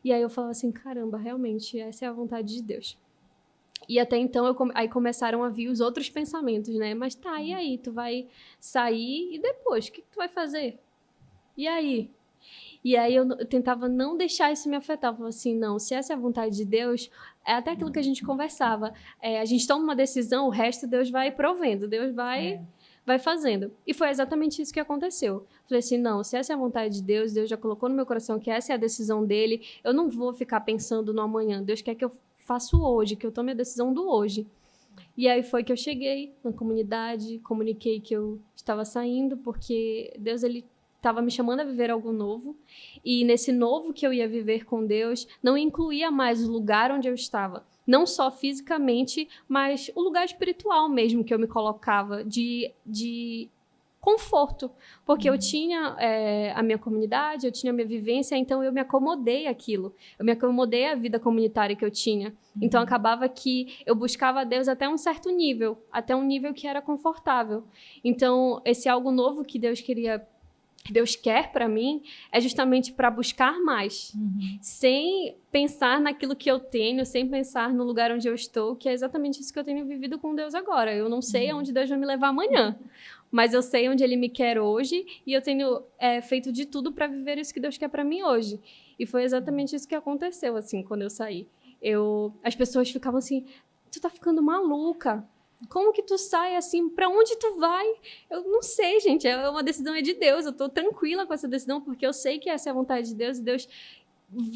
E aí eu falava assim, caramba, realmente, essa é a vontade de Deus. E até então, aí começaram a vir os outros pensamentos, né? Mas tá, e aí? Tu vai sair e depois? O que tu vai fazer? E aí? E aí eu tentava não deixar isso me afetar. Eu falava assim, não, se essa é a vontade de Deus, é até aquilo que a gente conversava. A gente toma uma decisão, o resto Deus vai provendo, Deus vai fazendo. E foi exatamente isso que aconteceu. Falei assim, não, se essa é a vontade de Deus, Deus já colocou no meu coração que essa é a decisão dele, eu não vou ficar pensando no amanhã. Deus quer que eu faça hoje, que eu tome a decisão do hoje. E aí foi que eu cheguei na comunidade, comuniquei que eu estava saindo, porque Deus, ele estava me chamando a viver algo novo, e nesse novo que eu ia viver com Deus, não incluía mais o lugar onde eu estava, não só fisicamente, mas o lugar espiritual mesmo que eu me colocava, de conforto, porque eu tinha a minha comunidade, eu tinha a minha vivência, então eu me acomodei àquilo, eu me acomodei à vida comunitária que eu tinha, então acabava que eu buscava a Deus até um certo nível, até um nível que era confortável. Então esse algo novo que Deus queria Deus quer para mim é justamente para buscar mais, sem pensar naquilo que eu tenho, sem pensar no lugar onde eu estou, que é exatamente isso que eu tenho vivido com Deus agora. Eu não sei aonde Deus vai me levar amanhã, mas eu sei onde Ele me quer hoje e eu tenho feito de tudo para viver isso que Deus quer para mim hoje. E foi exatamente isso que aconteceu, assim, quando eu saí. As pessoas ficavam assim, tu tá ficando maluca. Como que tu sai assim? Pra onde tu vai? Eu não sei, gente. É uma decisão de Deus. Eu tô tranquila com essa decisão porque eu sei que essa é a vontade de Deus. E Deus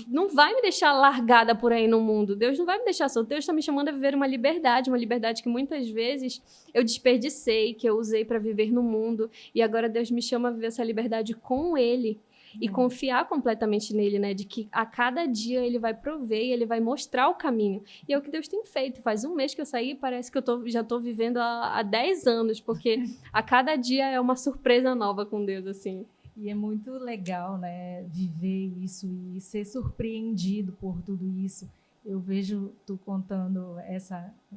não vai me deixar largada por aí no mundo. Deus não vai me deixar solta. Deus está me chamando a viver uma liberdade que muitas vezes eu desperdicei, que eu usei para viver no mundo. E agora Deus me chama a viver essa liberdade com Ele. E confiar completamente nele, né? De que a cada dia ele vai prover e ele vai mostrar o caminho. E é o que Deus tem feito. Faz um mês que eu saí, parece que eu já tô vivendo há 10 anos, porque a cada dia é uma surpresa nova com Deus, assim. E é muito legal, né? Viver isso e ser surpreendido por tudo isso. Eu vejo tu contando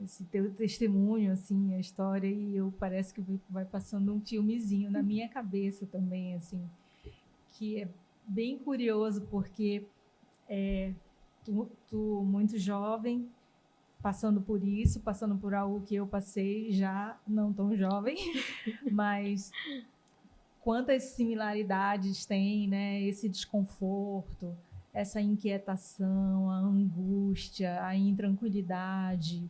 esse teu testemunho, assim, a história, e parece que vai passando um filmezinho na minha cabeça também, assim, que é bem curioso, porque tu muito jovem, passando por isso, passando por algo que eu passei, já não tão jovem, mas quantas similaridades tem, né? Esse desconforto, essa inquietação, a angústia, a intranquilidade,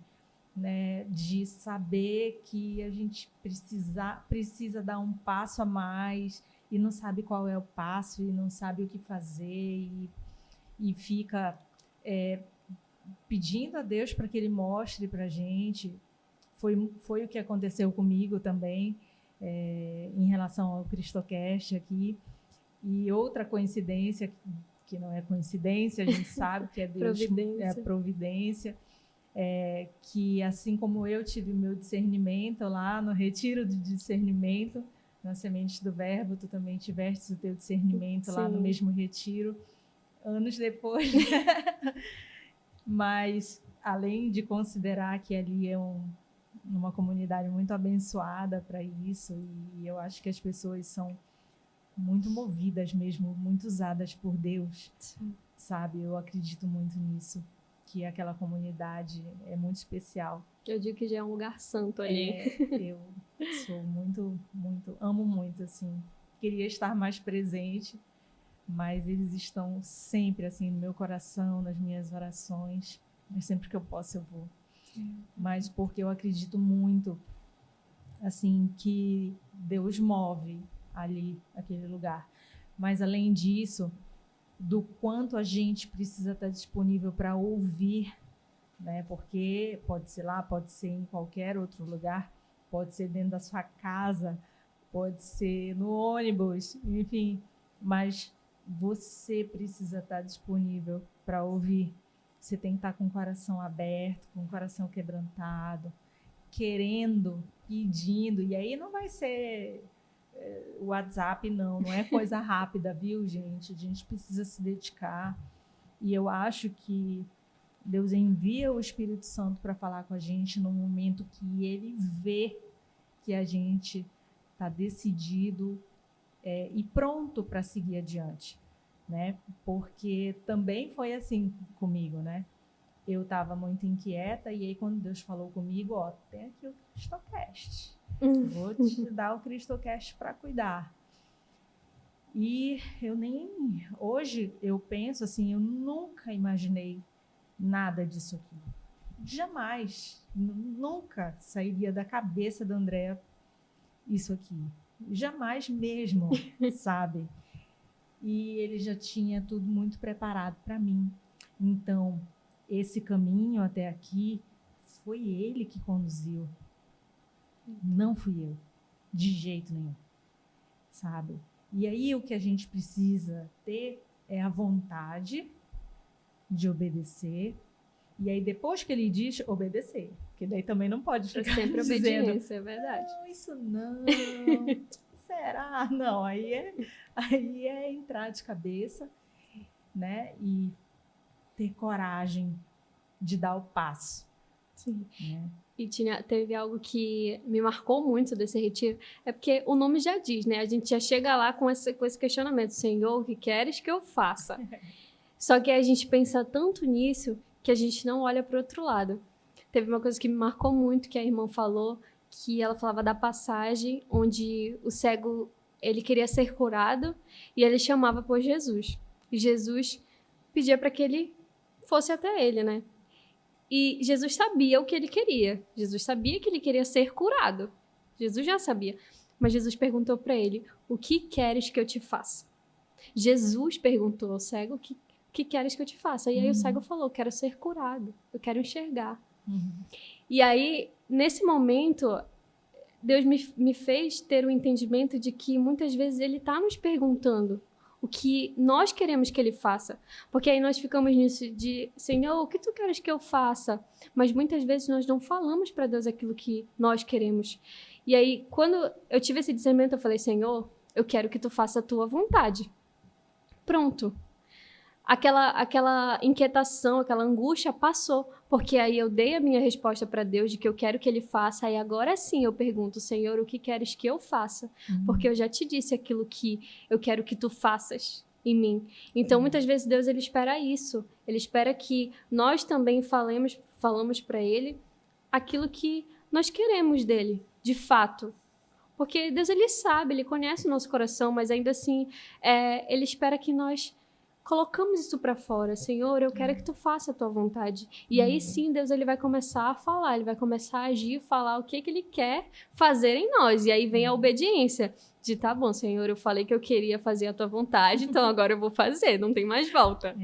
né? De saber que a gente precisa dar um passo a mais e não sabe qual é o passo e não sabe o que fazer e fica pedindo a Deus para que Ele mostre para a gente. Foi o que aconteceu comigo também, em relação ao Cristocast aqui. E outra coincidência, que não é coincidência, a gente sabe que é Deus, é a providência, que assim como eu tive o meu discernimento lá no retiro de discernimento, na Semente do Verbo, tu também tiveste o teu discernimento lá no mesmo retiro, anos depois. Mas, além de considerar que ali é uma comunidade muito abençoada para isso, e eu acho que as pessoas são muito movidas mesmo, muito usadas por Deus, sabe? Eu acredito muito nisso, que aquela comunidade é muito especial. Eu digo que já é um lugar santo ali. Eu sou amo muito, assim. Queria estar mais presente, mas eles estão sempre, assim, no meu coração, nas minhas orações. Mas sempre que eu posso, eu vou. Mas porque eu acredito muito, assim, que Deus move ali, aquele lugar. Mas, além disso, do quanto a gente precisa estar disponível para ouvir, né? Porque pode ser lá, pode ser em qualquer outro lugar, pode ser dentro da sua casa, pode ser no ônibus, enfim, mas você precisa estar disponível para ouvir. Você tem que estar com o coração aberto, com o coração quebrantado, querendo, pedindo, e aí não vai ser o WhatsApp, não é coisa rápida, viu, gente? A gente precisa se dedicar, e eu acho que Deus envia o Espírito Santo para falar com a gente no momento que Ele vê que a gente está decidido e pronto para seguir adiante, né? Porque também foi assim comigo, né? Eu estava muito inquieta e aí quando Deus falou comigo, ó, tem aqui o Cristocast, vou te dar o Cristocast para cuidar. E hoje eu penso assim, eu nunca imaginei nada disso aqui. Jamais, nunca sairia da cabeça da Andréa isso aqui. Jamais mesmo, sabe? E ele já tinha tudo muito preparado para mim. Então, esse caminho até aqui foi ele que conduziu. Não fui eu, de jeito nenhum, sabe? E aí o que a gente precisa ter é a vontade de obedecer. E aí, depois que ele diz, obedecer. Porque daí também não pode ficar sempre dizendo... obediência, é verdade. Não, isso não. Será? Não, aí é entrar de cabeça, né? E ter coragem de dar o passo. Sim. Né? E teve algo que me marcou muito desse retiro, é porque o nome já diz, né? A gente já chega lá com esse questionamento, Senhor, o que queres que eu faça? Só que a gente pensa tanto nisso que a gente não olha para o outro lado. Teve uma coisa que me marcou muito, que a irmã falou, que ela falava da passagem onde o cego, ele queria ser curado e ele chamava por Jesus. E Jesus pedia para que ele fosse até ele, né? E Jesus sabia o que ele queria. Jesus sabia que ele queria ser curado. Jesus já sabia. Mas Jesus perguntou para ele, o que queres que eu te faça? Jesus perguntou ao cego, o que queres que eu te faça? E aí o cego falou, quero ser curado, eu quero enxergar. E aí, nesse momento, Deus me fez ter o entendimento de que muitas vezes ele está nos perguntando o que nós queremos que ele faça. Porque aí nós ficamos nisso de, Senhor, o que tu queres que eu faça? Mas muitas vezes nós não falamos para Deus aquilo que nós queremos. E aí, quando eu tive esse discernimento, eu falei, Senhor, eu quero que tu faça a tua vontade. Pronto. Aquela inquietação, aquela angústia passou, porque aí eu dei a minha resposta para Deus de que eu quero que ele faça, e agora sim eu pergunto, Senhor, o que queres que eu faça? Porque eu já te disse aquilo que eu quero que tu faças em mim. Então, muitas vezes Deus, ele espera isso, ele espera que nós também falamos para ele aquilo que nós queremos dele, de fato. Porque Deus, ele sabe, ele conhece o nosso coração, mas ainda assim, ele espera que nós colocamos isso para fora. Senhor, eu quero que tu faça a tua vontade. E aí sim, Deus, ele vai começar a falar, ele vai começar a agir, falar o que ele quer fazer em nós. E aí vem a obediência de, tá bom, Senhor, eu falei que eu queria fazer a tua vontade, então agora eu vou fazer, não tem mais volta.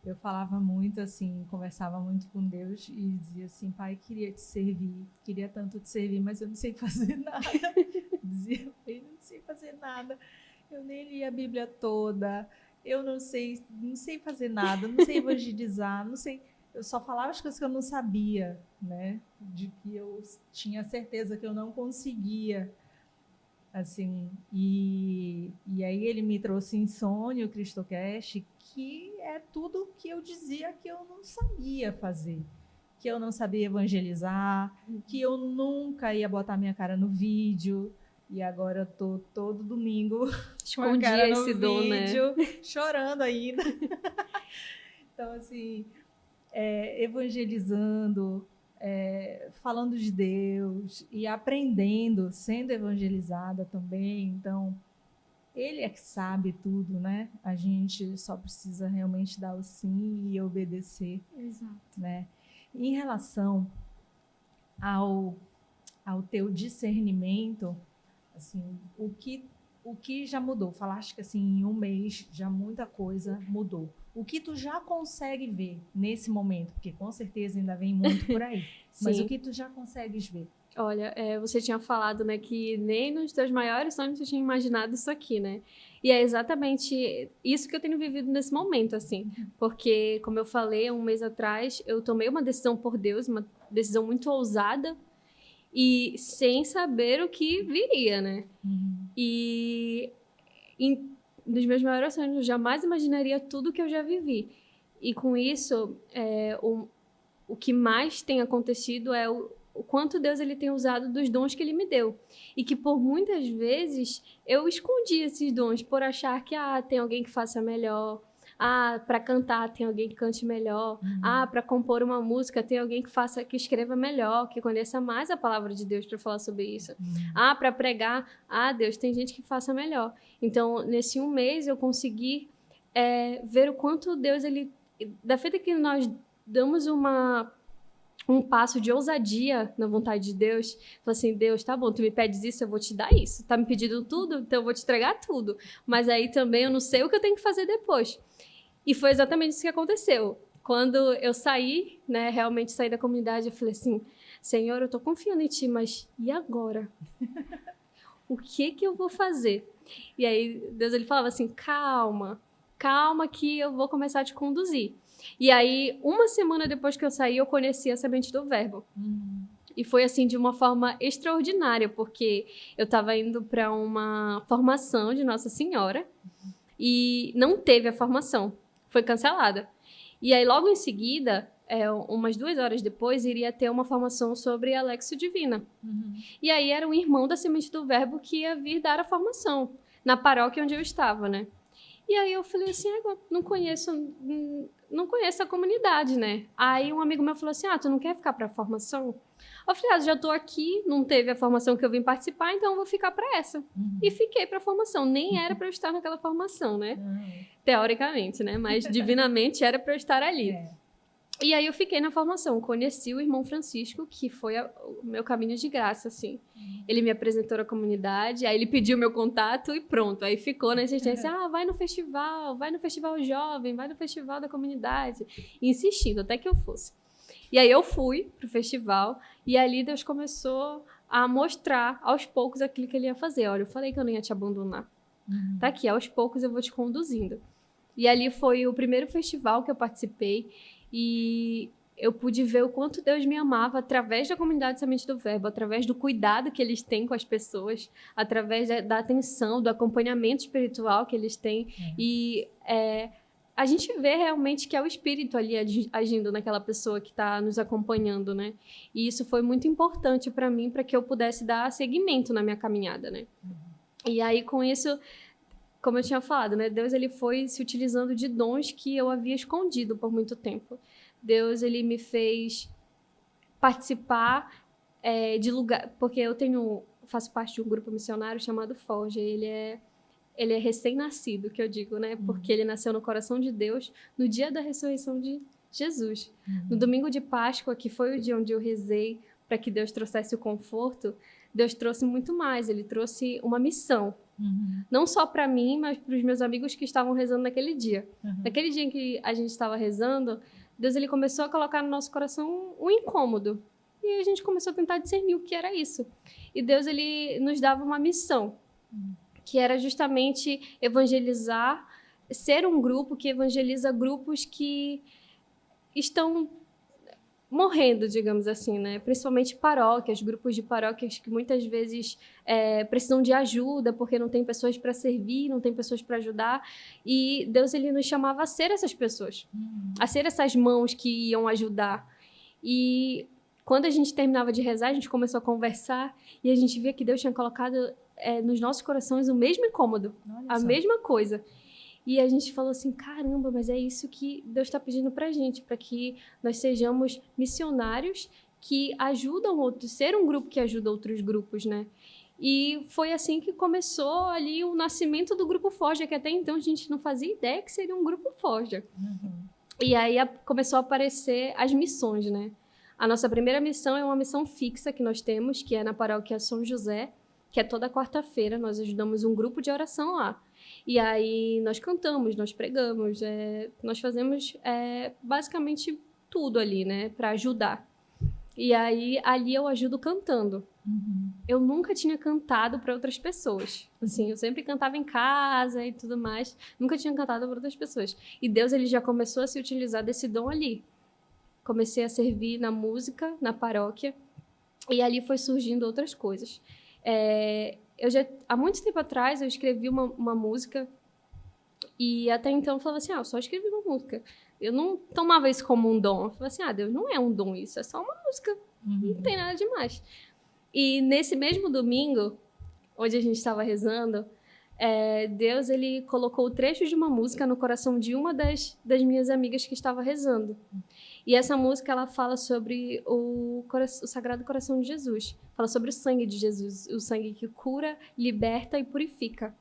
Eu falava muito assim, conversava muito com Deus e dizia assim, Pai, queria te servir, queria tanto te servir, mas eu não sei fazer nada. Dizia, eu não sei fazer nada, eu nem li a Bíblia toda, eu não sei fazer nada, não sei evangelizar, não sei. Eu só falava as coisas que eu não sabia, né? De que eu tinha certeza que eu não conseguia, assim. E aí ele me trouxe Insônia, o Cristocast, que é tudo que eu dizia que eu não sabia fazer. Que eu não sabia evangelizar, que eu nunca ia botar minha cara no vídeo. E agora eu tô todo domingo escondia esse dom, vídeo, né? Chorando ainda. Então, assim, evangelizando, falando de Deus e aprendendo, sendo evangelizada também. Então, ele é que sabe tudo, né? A gente só precisa realmente dar o sim e obedecer. Exato. Né? Em relação ao teu discernimento, assim, o que já mudou? Falaste que assim, em um mês já muita coisa mudou. O que tu já consegue ver nesse momento? Porque com certeza ainda vem muito por aí. Mas o que tu já consegues ver? Olha, você tinha falado, né, que nem nos teus maiores sonhos tu tinha imaginado isso aqui, né? E é exatamente isso que eu tenho vivido nesse momento, assim. Porque, como eu falei, um mês atrás, eu tomei uma decisão por Deus, uma decisão muito ousada, e sem saber o que viria, né? E nos meus maiores sonhos eu jamais imaginaria tudo que eu já vivi. E com isso, o que mais tem acontecido é o quanto Deus ele tem usado dos dons que ele me deu. E que por muitas vezes eu escondi esses dons por achar que tem alguém que faça melhor. Para cantar tem alguém que cante melhor. Para compor uma música tem alguém que escreva melhor, que conheça mais a palavra de Deus para falar sobre isso. Para pregar, Deus, tem gente que faça melhor. Então, nesse um mês eu consegui ver o quanto Deus, ele, da feita que nós damos um passo de ousadia na vontade de Deus, fala assim, Deus, tá bom, tu me pedes isso, eu vou te dar isso. Tá me pedindo tudo, então eu vou te entregar tudo. Mas aí também eu não sei o que eu tenho que fazer depois. E foi exatamente isso que aconteceu. Quando eu saí, né, realmente saí da comunidade, eu falei assim, Senhor, eu tô confiando em Ti, mas e agora? O que eu vou fazer? E aí Deus, ele falava assim, calma que eu vou começar a te conduzir. E aí, uma semana depois que eu saí, eu conheci a Semente do Verbo. E foi assim, de uma forma extraordinária, porque eu estava indo para uma formação de Nossa Senhora e não teve a formação, foi cancelada. E aí, logo em seguida, umas 2 horas depois, iria ter uma formação sobre a Lexio Divina. E aí era um irmão da Semente do Verbo que ia vir dar a formação na paróquia onde eu estava, né? E aí eu falei assim, eu não conheço a comunidade, né? Aí um amigo meu falou assim, tu não quer ficar para a formação? Eu falei, já tô aqui, não teve a formação que eu vim participar, então eu vou ficar para essa. E fiquei para a formação. Nem era para eu estar naquela formação, né? Teoricamente, né? Mas divinamente era para eu estar ali. E aí eu fiquei na formação, conheci o irmão Francisco, que foi o meu caminho de graça, assim. Ele me apresentou à comunidade, aí ele pediu meu contato e pronto. Aí ficou na insistência, vai no festival jovem, vai no festival da comunidade. Insistindo, até que eu fosse. E aí eu fui pro festival, e ali Deus começou a mostrar aos poucos aquilo que ele ia fazer. Olha, eu falei que eu não ia te abandonar. Tá aqui, aos poucos eu vou te conduzindo. E ali foi o primeiro festival que eu participei, e eu pude ver o quanto Deus me amava através da comunidade Semente do Verbo, através do cuidado que eles têm com as pessoas, através da atenção, do acompanhamento espiritual que eles têm. E a gente vê realmente que é o Espírito ali agindo naquela pessoa que está nos acompanhando, né? E isso foi muito importante para mim, para que eu pudesse dar seguimento na minha caminhada, né? E aí, com isso, como eu tinha falado, né? Deus ele foi se utilizando de dons que eu havia escondido por muito tempo. Deus ele me fez participar de lugar, porque eu faço parte de um grupo missionário chamado Forja. Ele é recém-nascido, que eu digo, né? Porque ele nasceu no coração de Deus no dia da ressurreição de Jesus. No domingo de Páscoa, que foi o dia onde eu rezei para que Deus trouxesse o conforto, Deus trouxe muito mais. Ele trouxe uma missão. Não só para mim, mas para os meus amigos que estavam rezando naquele dia. Naquele dia em que a gente estava rezando, Deus ele começou a colocar no nosso coração um incômodo. E a gente começou a tentar discernir o que era isso. E Deus ele nos dava uma missão, que era justamente evangelizar, ser um grupo que evangeliza grupos que estão morrendo, digamos assim, né? Principalmente paróquias, grupos de paróquias que muitas vezes precisam de ajuda porque não tem pessoas para servir, não tem pessoas para ajudar. E Deus ele nos chamava a ser essas pessoas, a ser essas mãos que iam ajudar. E quando a gente terminava de rezar, a gente começou a conversar e a gente via que Deus tinha colocado nos nossos corações o mesmo incômodo, a mesma coisa. E a gente falou assim, caramba, mas é isso que Deus está pedindo pra gente, para que nós sejamos missionários que ajudam outros, ser um grupo que ajuda outros grupos, né? E foi assim que começou ali o nascimento do Grupo Forja, que até então a gente não fazia ideia que seria um Grupo Forja. E aí começou a aparecer as missões, né? A nossa primeira missão é uma missão fixa que nós temos, que é na paróquia São José, que é toda quarta-feira, nós ajudamos um grupo de oração lá. E aí nós cantamos, nós pregamos, nós fazemos basicamente tudo ali, né, para ajudar. E aí ali eu ajudo cantando. Eu nunca tinha cantado para outras pessoas. Assim, eu sempre cantava em casa e tudo mais, nunca tinha cantado para outras pessoas. E Deus ele já começou a se utilizar desse dom ali. Comecei a servir na música, na paróquia, e ali foi surgindo outras coisas. Há muito tempo atrás, eu escrevi uma música e até então eu falava assim, eu só escrevi uma música. Eu não tomava isso como um dom. Eu falava assim, Deus, não é um dom isso, é só uma música. Não tem nada demais. E nesse mesmo domingo, onde a gente estava rezando, Deus ele colocou o trecho de uma música no coração de uma das minhas amigas que estava rezando. E essa música, ela fala sobre o Sagrado Coração de Jesus. Fala sobre o sangue de Jesus, o sangue que cura, liberta e purifica.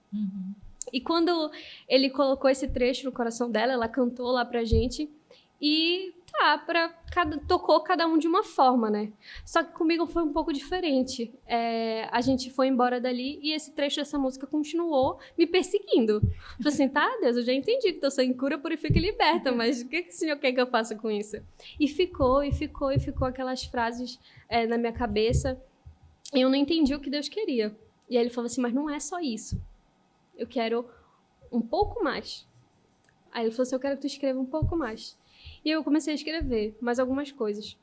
E quando ele colocou esse trecho no coração dela, ela cantou lá pra gente e tocou cada um de uma forma, né? Só que comigo foi um pouco diferente. A gente foi embora dali e esse trecho dessa música continuou me perseguindo. Falei assim, Deus, eu já entendi que teu sangue cura, purifica e liberta, mas o que o Senhor quer que eu faça com isso? E ficou aquelas frases na minha cabeça e eu não entendi o que Deus queria. E aí ele falou assim, mas não é só isso. Eu quero um pouco mais. Aí ele falou assim, eu quero que tu escreva um pouco mais. E eu comecei a escrever mais algumas coisas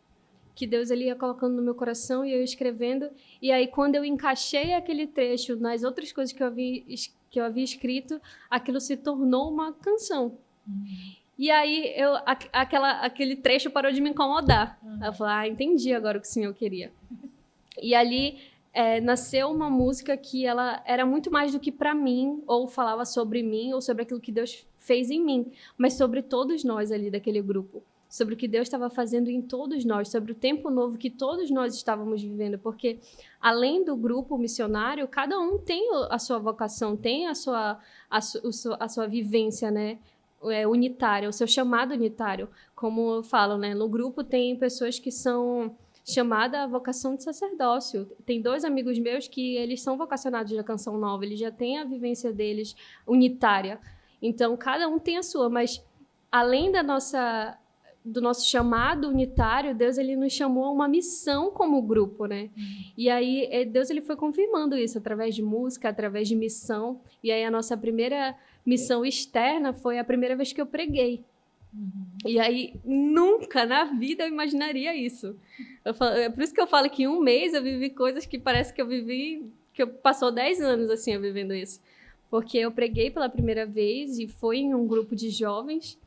que Deus ele ia colocando no meu coração e eu ia escrevendo. E aí, quando eu encaixei aquele trecho nas outras coisas que eu havia escrito, aquilo se tornou uma canção. E aí, aquele trecho parou de me incomodar. Aí eu falei, entendi agora o que o Senhor queria. E ali nasceu uma música que ela era muito mais do que para mim, ou falava sobre mim, ou sobre aquilo que Deus fez em mim, mas sobre todos nós ali daquele grupo. Sobre o que Deus estava fazendo em todos nós, sobre o tempo novo que todos nós estávamos vivendo, porque além do grupo missionário, cada um tem a sua vocação, tem a sua vivência, né? Unitária, o seu chamado unitário. Como eu falo, né? No grupo tem pessoas que são chamadas à vocação de sacerdócio. Tem 2 amigos meus que eles são vocacionados da Canção Nova, eles já têm a vivência deles unitária. Então, cada um tem a sua, mas além do nosso chamado unitário, Deus ele nos chamou a uma missão como grupo, né? E aí Deus ele foi confirmando isso através de música, através de missão. E aí a nossa primeira missão externa foi a primeira vez que eu preguei. E aí nunca na vida eu imaginaria isso. É por isso que eu falo que em um mês eu vivi coisas que parece que eu passou 10 anos assim eu vivendo isso. Porque eu preguei pela primeira vez e foi em um grupo de jovens,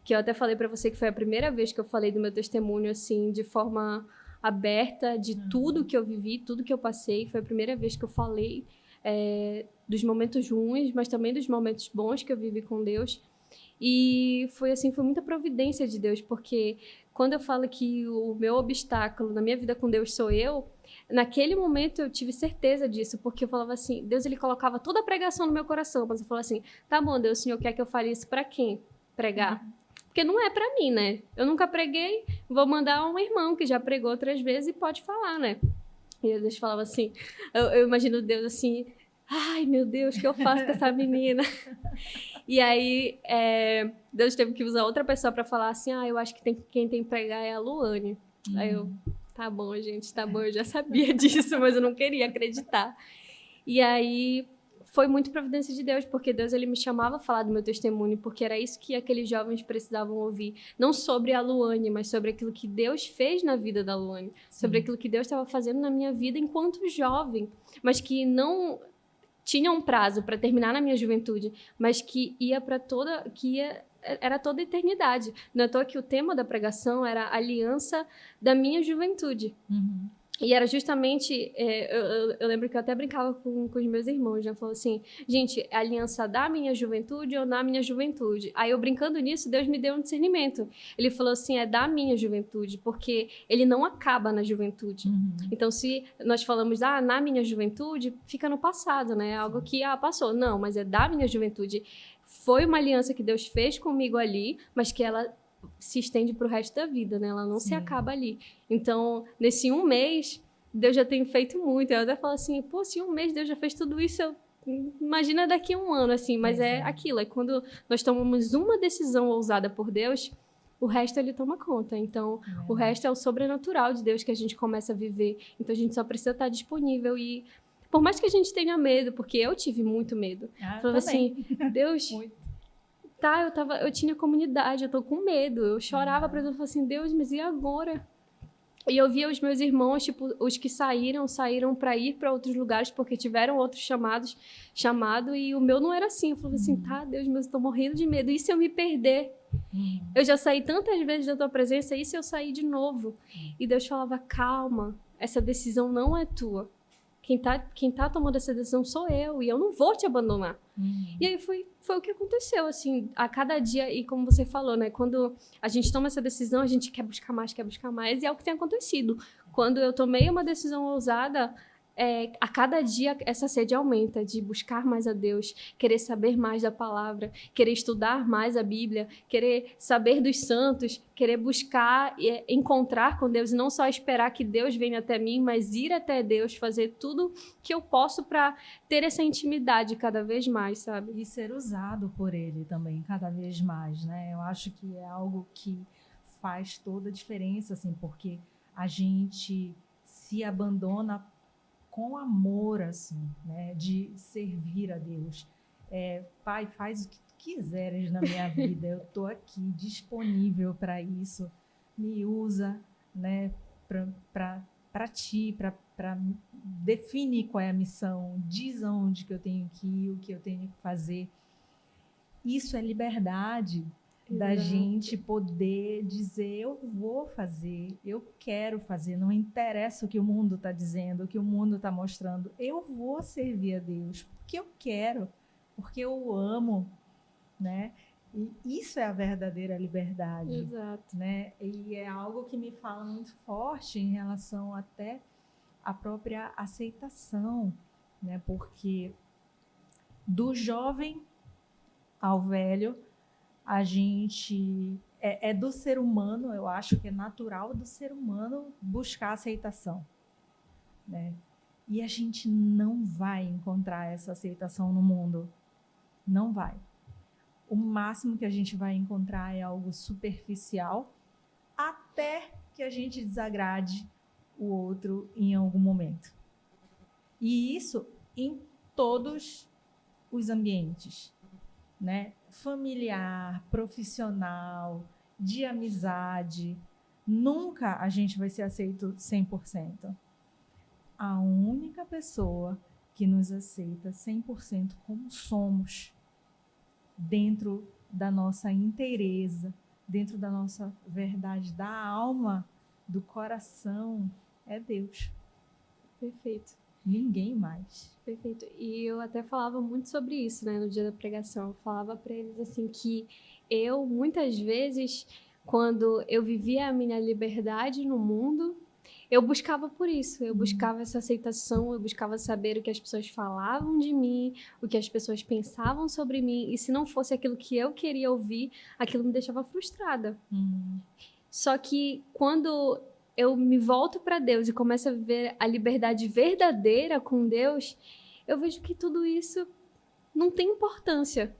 que eu até falei para você que foi a primeira vez que eu falei do meu testemunho, assim, de forma aberta, de tudo que eu vivi, tudo que eu passei. Foi a primeira vez que eu falei dos momentos ruins, mas também dos momentos bons que eu vivi com Deus. E foi muita providência de Deus, porque quando eu falo que o meu obstáculo na minha vida com Deus sou eu, naquele momento eu tive certeza disso, porque eu falava assim, Deus ele colocava toda a pregação no meu coração, mas eu falava assim, tá bom, Deus, o Senhor quer que eu fale isso para quem? Pregar. Porque não é para mim, né? Eu nunca preguei, vou mandar um irmão que já pregou 3 vezes e pode falar, né? E Deus falava assim, eu imagino Deus assim, ai meu Deus, o que eu faço com essa menina? E aí Deus teve que usar outra pessoa para falar assim, eu acho que quem tem que pregar é a Luane. Aí eu, tá bom, gente, tá bom, eu já sabia disso, mas eu não queria acreditar. E aí foi muito providência de Deus, porque Deus ele me chamava a falar do meu testemunho, porque era isso que aqueles jovens precisavam ouvir. Não sobre a Luane, mas sobre aquilo que Deus fez na vida da Luane. Sim. Sobre aquilo que Deus estava fazendo na minha vida enquanto jovem, mas que não tinha um prazo para terminar na minha juventude, mas que ia para era toda a eternidade. Não é à toa que o tema da pregação era a aliança da minha juventude. E era justamente, eu lembro que eu até brincava com os meus irmãos, né? Falou assim, gente, é aliança da minha juventude ou na minha juventude? Aí eu brincando nisso, Deus me deu um discernimento. Ele falou assim, é da minha juventude, porque ele não acaba na juventude. Então, se nós falamos, na minha juventude, fica no passado, né? Algo que, passou. Não, mas é da minha juventude. Foi uma aliança que Deus fez comigo ali, mas que ela se estende para o resto da vida, né? Ela não se acaba ali. Então, nesse 1 mês, Deus já tem feito muito. Eu até falo assim, se 1 mês Deus já fez tudo isso, imagina daqui a 1 ano, assim. Mas é aquilo, é quando nós tomamos uma decisão ousada por Deus, o resto ele toma conta. Então, o resto é o sobrenatural de Deus que a gente começa a viver. Então, a gente só precisa estar disponível e... Por mais que a gente tenha medo, porque eu tive muito medo. Falava assim, Deus... Muito. Eu tinha comunidade, eu tô com medo. Eu chorava pra Deus, falava assim, Deus, mas e agora? E eu via os meus irmãos, tipo, os que saíram para ir para outros lugares, porque tiveram outros chamado, e o meu não era assim. Eu falava assim, Deus, mas eu tô morrendo de medo. E se eu me perder? Eu já saí tantas vezes da tua presença, e se eu sair de novo? E Deus falava, calma, essa decisão não é tua. Quem tá tomando essa decisão sou eu, e eu não vou te abandonar. E aí foi o que aconteceu, assim, a cada dia, e como você falou, né, quando a gente toma essa decisão, a gente quer buscar mais, e é o que tem acontecido. Quando eu tomei uma decisão ousada, a cada dia essa sede aumenta, de buscar mais a Deus, querer saber mais da palavra, querer estudar mais a Bíblia, querer saber dos santos, querer buscar e encontrar com Deus, e não só esperar que Deus venha até mim, mas ir até Deus, fazer tudo que eu posso para ter essa intimidade cada vez mais, sabe? E ser usado por Ele também, cada vez mais, né? Eu acho que é algo que faz toda a diferença, assim, porque a gente se abandona com amor, assim, né, de servir a Deus. Pai, faz o que tu quiseres na minha vida, eu estou aqui disponível para isso, me usa, né, para ti, para definir qual é a missão, diz aonde que eu tenho que ir, o que eu tenho que fazer. Isso é liberdade. da gente poder dizer, eu vou fazer, eu quero fazer, não interessa o que o mundo está dizendo, o que o mundo está mostrando, eu vou servir a Deus, porque eu quero, porque eu amo, né? E isso é a verdadeira liberdade. Exato. Né? E é algo que me fala muito forte em relação até à própria aceitação, né? Porque do jovem ao velho, a gente é do ser humano, eu acho que é natural do ser humano buscar aceitação, né? E a gente não vai encontrar essa aceitação no mundo, não vai. O máximo que a gente vai encontrar é algo superficial, até que a gente desagrade o outro em algum momento. E isso em todos os ambientes, né? Familiar, profissional, de amizade. Nunca a gente vai ser aceito 100%. A única pessoa que nos aceita 100% como somos, dentro da nossa inteireza, dentro da nossa verdade, da alma, do coração, é Deus. Perfeito. Ninguém mais. Perfeito. E eu até falava muito sobre isso, né, no dia da pregação. Eu falava para eles assim que eu, muitas vezes, quando eu vivia a minha liberdade no mundo, eu buscava por isso. Eu buscava essa aceitação, eu buscava saber o que as pessoas falavam de mim, o que as pessoas pensavam sobre mim. E se não fosse aquilo que eu queria ouvir, aquilo me deixava frustrada. Só que quando eu me volto para Deus e começo a viver a liberdade verdadeira com Deus, eu vejo que tudo isso não tem importância.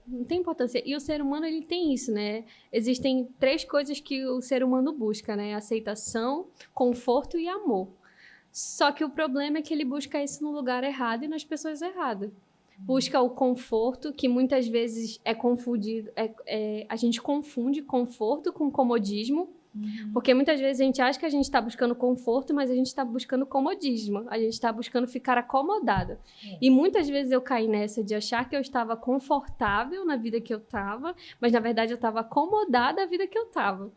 E o ser humano, ele tem isso, né? Existem 3 coisas que o ser humano busca, né? Aceitação, conforto e amor. Só que o problema é que ele busca isso no lugar errado e nas pessoas erradas. Busca o conforto, que muitas vezes é confundido, a gente confunde conforto com comodismo. Porque muitas vezes a gente acha que a gente está buscando conforto, mas a gente está buscando comodismo. A gente está buscando ficar acomodada. E muitas vezes eu caí nessa de achar que eu estava confortável na vida que eu estava, mas na verdade eu estava acomodada na vida que eu estava.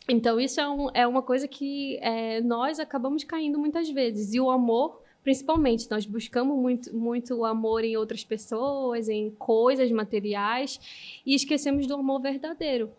Então isso é uma coisa que nós acabamos caindo muitas vezes. E o amor, principalmente, nós buscamos muito o amor em outras pessoas, em coisas materiais, e esquecemos do amor verdadeiro.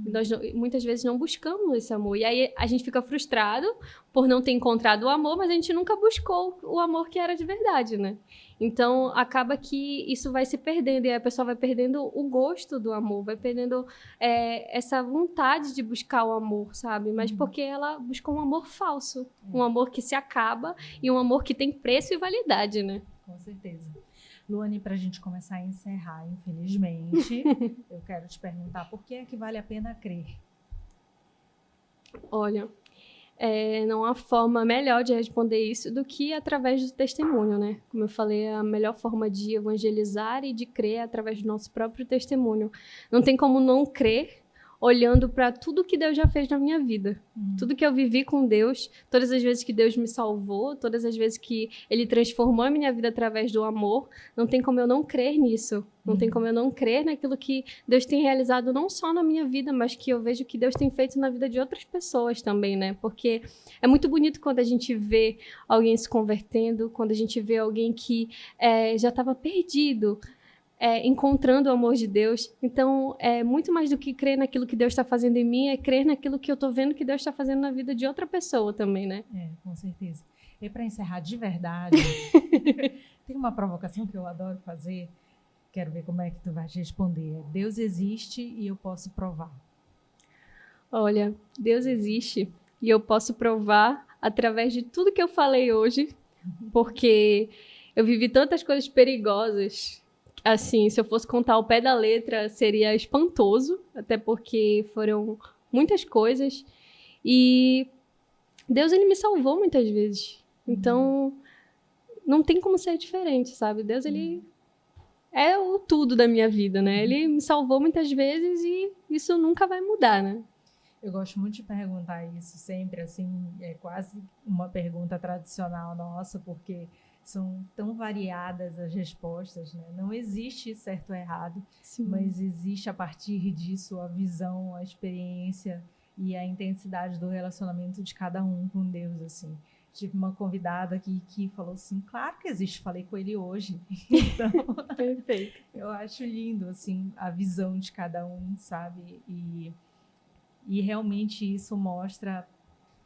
Nós muitas vezes não buscamos esse amor. E aí a gente fica frustrado por não ter encontrado o amor, mas a gente nunca buscou o amor que era de verdade, né? Então acaba que isso vai se perdendo e a pessoa vai perdendo o gosto do amor, vai perdendo essa vontade de buscar o amor, sabe? Mas porque ela buscou um amor falso, um amor que se acaba e um amor que tem preço e validade, né? Com certeza. Luane, para a gente começar a encerrar, infelizmente, eu quero te perguntar por que é que vale a pena crer? Olha, não há forma melhor de responder isso do que através do testemunho, né? Como eu falei, a melhor forma de evangelizar e de crer é através do nosso próprio testemunho. Não tem como não crer olhando para tudo que Deus já fez na minha vida. Tudo que eu vivi com Deus, todas as vezes que Deus me salvou, todas as vezes que Ele transformou a minha vida através do amor, não tem como eu não crer nisso. Não tem como eu não crer naquilo que Deus tem realizado não só na minha vida, mas que eu vejo que Deus tem feito na vida de outras pessoas também, né? Porque é muito bonito quando a gente vê alguém se convertendo, quando a gente vê alguém que já estava perdido, encontrando o amor de Deus. Então, é muito mais do que crer naquilo que Deus está fazendo em mim, é crer naquilo que eu estou vendo que Deus está fazendo na vida de outra pessoa também, né? Com certeza. E para encerrar de verdade, tem uma provocação que eu adoro fazer, quero ver como é que tu vai responder. Deus existe e eu posso provar. Olha, Deus existe e eu posso provar através de tudo que eu falei hoje, porque eu vivi tantas coisas perigosas. Assim, se eu fosse contar ao pé da letra, seria espantoso, até porque foram muitas coisas. E Deus, ele me salvou muitas vezes. Então, não tem como ser diferente, sabe? Deus, ele é o tudo da minha vida, né? Ele me salvou muitas vezes e isso nunca vai mudar, né? Eu gosto muito de perguntar isso sempre, assim, é quase uma pergunta tradicional nossa, porque são tão variadas as respostas, né? Não existe certo ou errado, Sim. mas existe a partir disso a visão, a experiência e a intensidade do relacionamento de cada um com Deus, assim. Tive uma convidada aqui que falou assim, claro que existe, falei com ele hoje. Então, Perfeito. eu acho lindo, assim, a visão de cada um, sabe? E realmente isso mostra,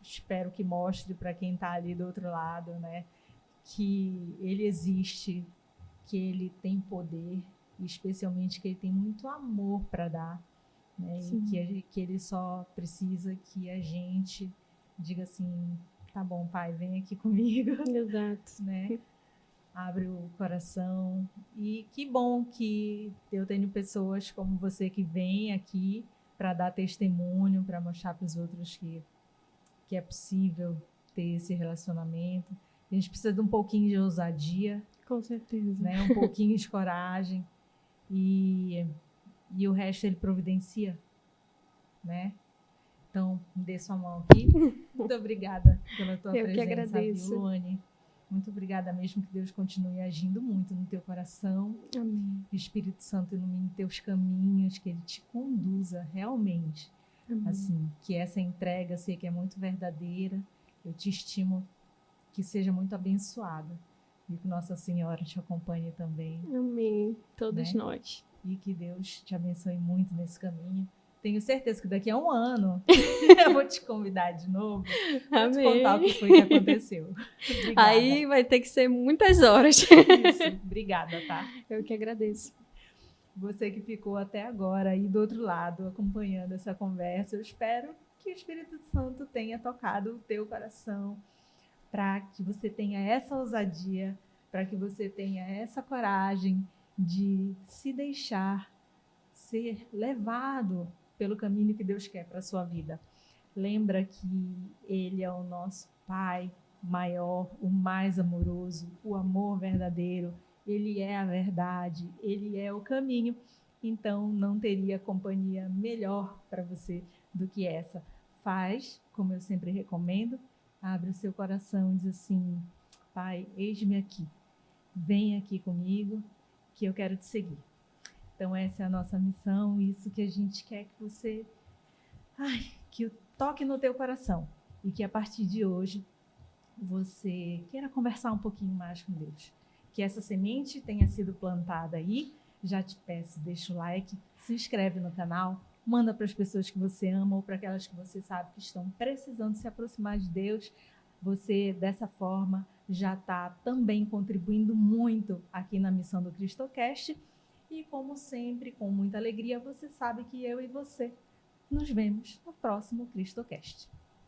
espero que mostre para quem está ali do outro lado, né? Que ele existe, que ele tem poder, e especialmente que ele tem muito amor para dar, né? E que ele só precisa que a gente diga assim, tá bom, pai, vem aqui comigo. Exato. Né? Abre o coração. E que bom que eu tenho pessoas como você que vem aqui para dar testemunho, para mostrar para os outros que é possível ter esse relacionamento. A gente precisa de um pouquinho de ousadia. Com certeza. Né? Um pouquinho de coragem. E o resto ele providencia. Né? Então, dê sua mão aqui. Muito obrigada pela tua presença, que agradeço. Viu, Luane? Muito obrigada mesmo, que Deus continue agindo muito no teu coração. Amém. Que o Espírito Santo ilumine teus caminhos, que ele te conduza realmente. Amém. Assim, que essa entrega, sei que é muito verdadeira. Eu te estimo que seja muito abençoada. E que Nossa Senhora te acompanhe também. Amém. Todos né? nós. E que Deus te abençoe muito nesse caminho. Tenho certeza que daqui a um ano eu vou te convidar de novo para te contar o que foi que aconteceu. Obrigada. Aí vai ter que ser muitas horas. Isso, obrigada, tá? Eu que agradeço. Você que ficou até agora aí do outro lado acompanhando essa conversa, eu espero que o Espírito Santo tenha tocado o teu coração para que você tenha essa ousadia, para que você tenha essa coragem de se deixar ser levado pelo caminho que Deus quer para a sua vida. Lembra que Ele é o nosso Pai maior, o mais amoroso, o amor verdadeiro. Ele é a verdade, Ele é o caminho. Então, não teria companhia melhor para você do que essa. Faz, como eu sempre recomendo, abre o seu coração e diz assim, Pai, eis-me aqui. Vem aqui comigo, que eu quero te seguir. Então, essa é a nossa missão, isso que a gente quer que você, que toque no teu coração e que a partir de hoje você queira conversar um pouquinho mais com Deus. Que essa semente tenha sido plantada aí. Já te peço, deixa o like, se inscreve no canal, manda para as pessoas que você ama ou para aquelas que você sabe que estão precisando se aproximar de Deus. Você, dessa forma, já está também contribuindo muito aqui na missão do CristoCast. E, como sempre, com muita alegria, você sabe que eu e você nos vemos no próximo CristoCast.